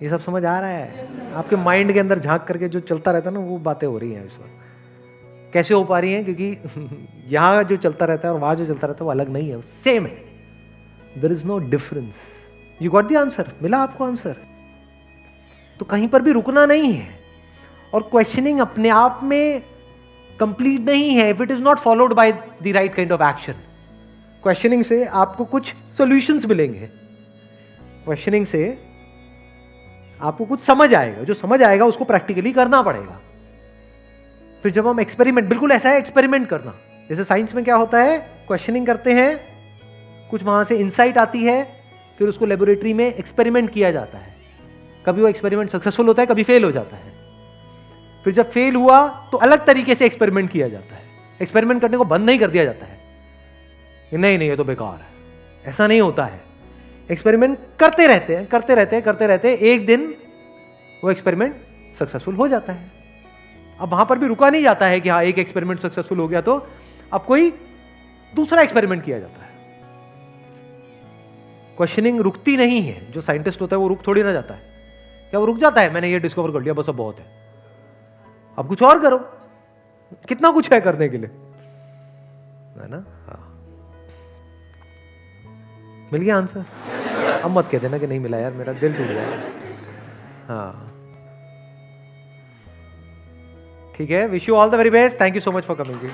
ये सब समझ आ रहा है? आपके माइंड के अंदर झांक करके जो चलता रहता है ना, वो बातें हो रही हैं इस वक्त। कैसे हो पा रही हैं? क्योंकि यहां जो चलता रहता है और वहां जो चलता रहता है वो अलग नहीं है, सेम है। There is no difference. You got the answer? मिला आपको आंसर? तो कहीं पर भी रुकना नहीं है। और क्वेश्चनिंग अपने आप में कंप्लीट नहीं है if it is not followed by the right kind of action. Questioning से आपको कुछ सॉल्यूशंस मिलेंगे, क्वेश्चनिंग से आपको कुछ समझ आएगा, जो समझ आएगा उसको प्रैक्टिकली करना पड़ेगा। फिर जब हम एक्सपेरिमेंट, बिल्कुल ऐसा है एक्सपेरिमेंट करना, जैसे साइंस में क्या होता है, क्वेश्चनिंग करते हैं, कुछ वहां से इंसाइट आती है, फिर उसको लेबोरेटरी में एक्सपेरिमेंट किया जाता है। कभी वो एक्सपेरिमेंट सक्सेसफुल होता है, कभी फेल हो जाता है। फिर जब फेल हुआ तो अलग तरीके से एक्सपेरिमेंट किया जाता है। एक्सपेरिमेंट करने को बंद नहीं कर दिया जाता है, नहीं नहीं ये तो बेकार है, ऐसा नहीं होता है। एक्सपेरिमेंट करते रहते हैं, करते रहते हैं, करते रहते हैं, एक दिन वो एक्सपेरिमेंट सक्सेसफुल हो जाता है। अब वहां पर भी रुका नहीं जाता है कि हाँ एक एक्सपेरिमेंट सक्सेसफुल हो गया तो अब कोई दूसरा एक्सपेरिमेंट किया जाता है। क्वेश्चनिंग रुकती नहीं है। जो साइंटिस्ट होता है वो रुक थोड़ी ना जाता है। क्या वो रुक जाता है? मैंने ये डिस्कवर कर लिया, बस अब बहुत है, अब कुछ और करो। कितना कुछ है करने के लिए, है ना? हाँ, मिल गया आंसर? अब मत कह देना कि नहीं मिला यार, मेरा दिल टूट गया। हाँ ठीक है, wish you all the very best, thank you so much for coming ji.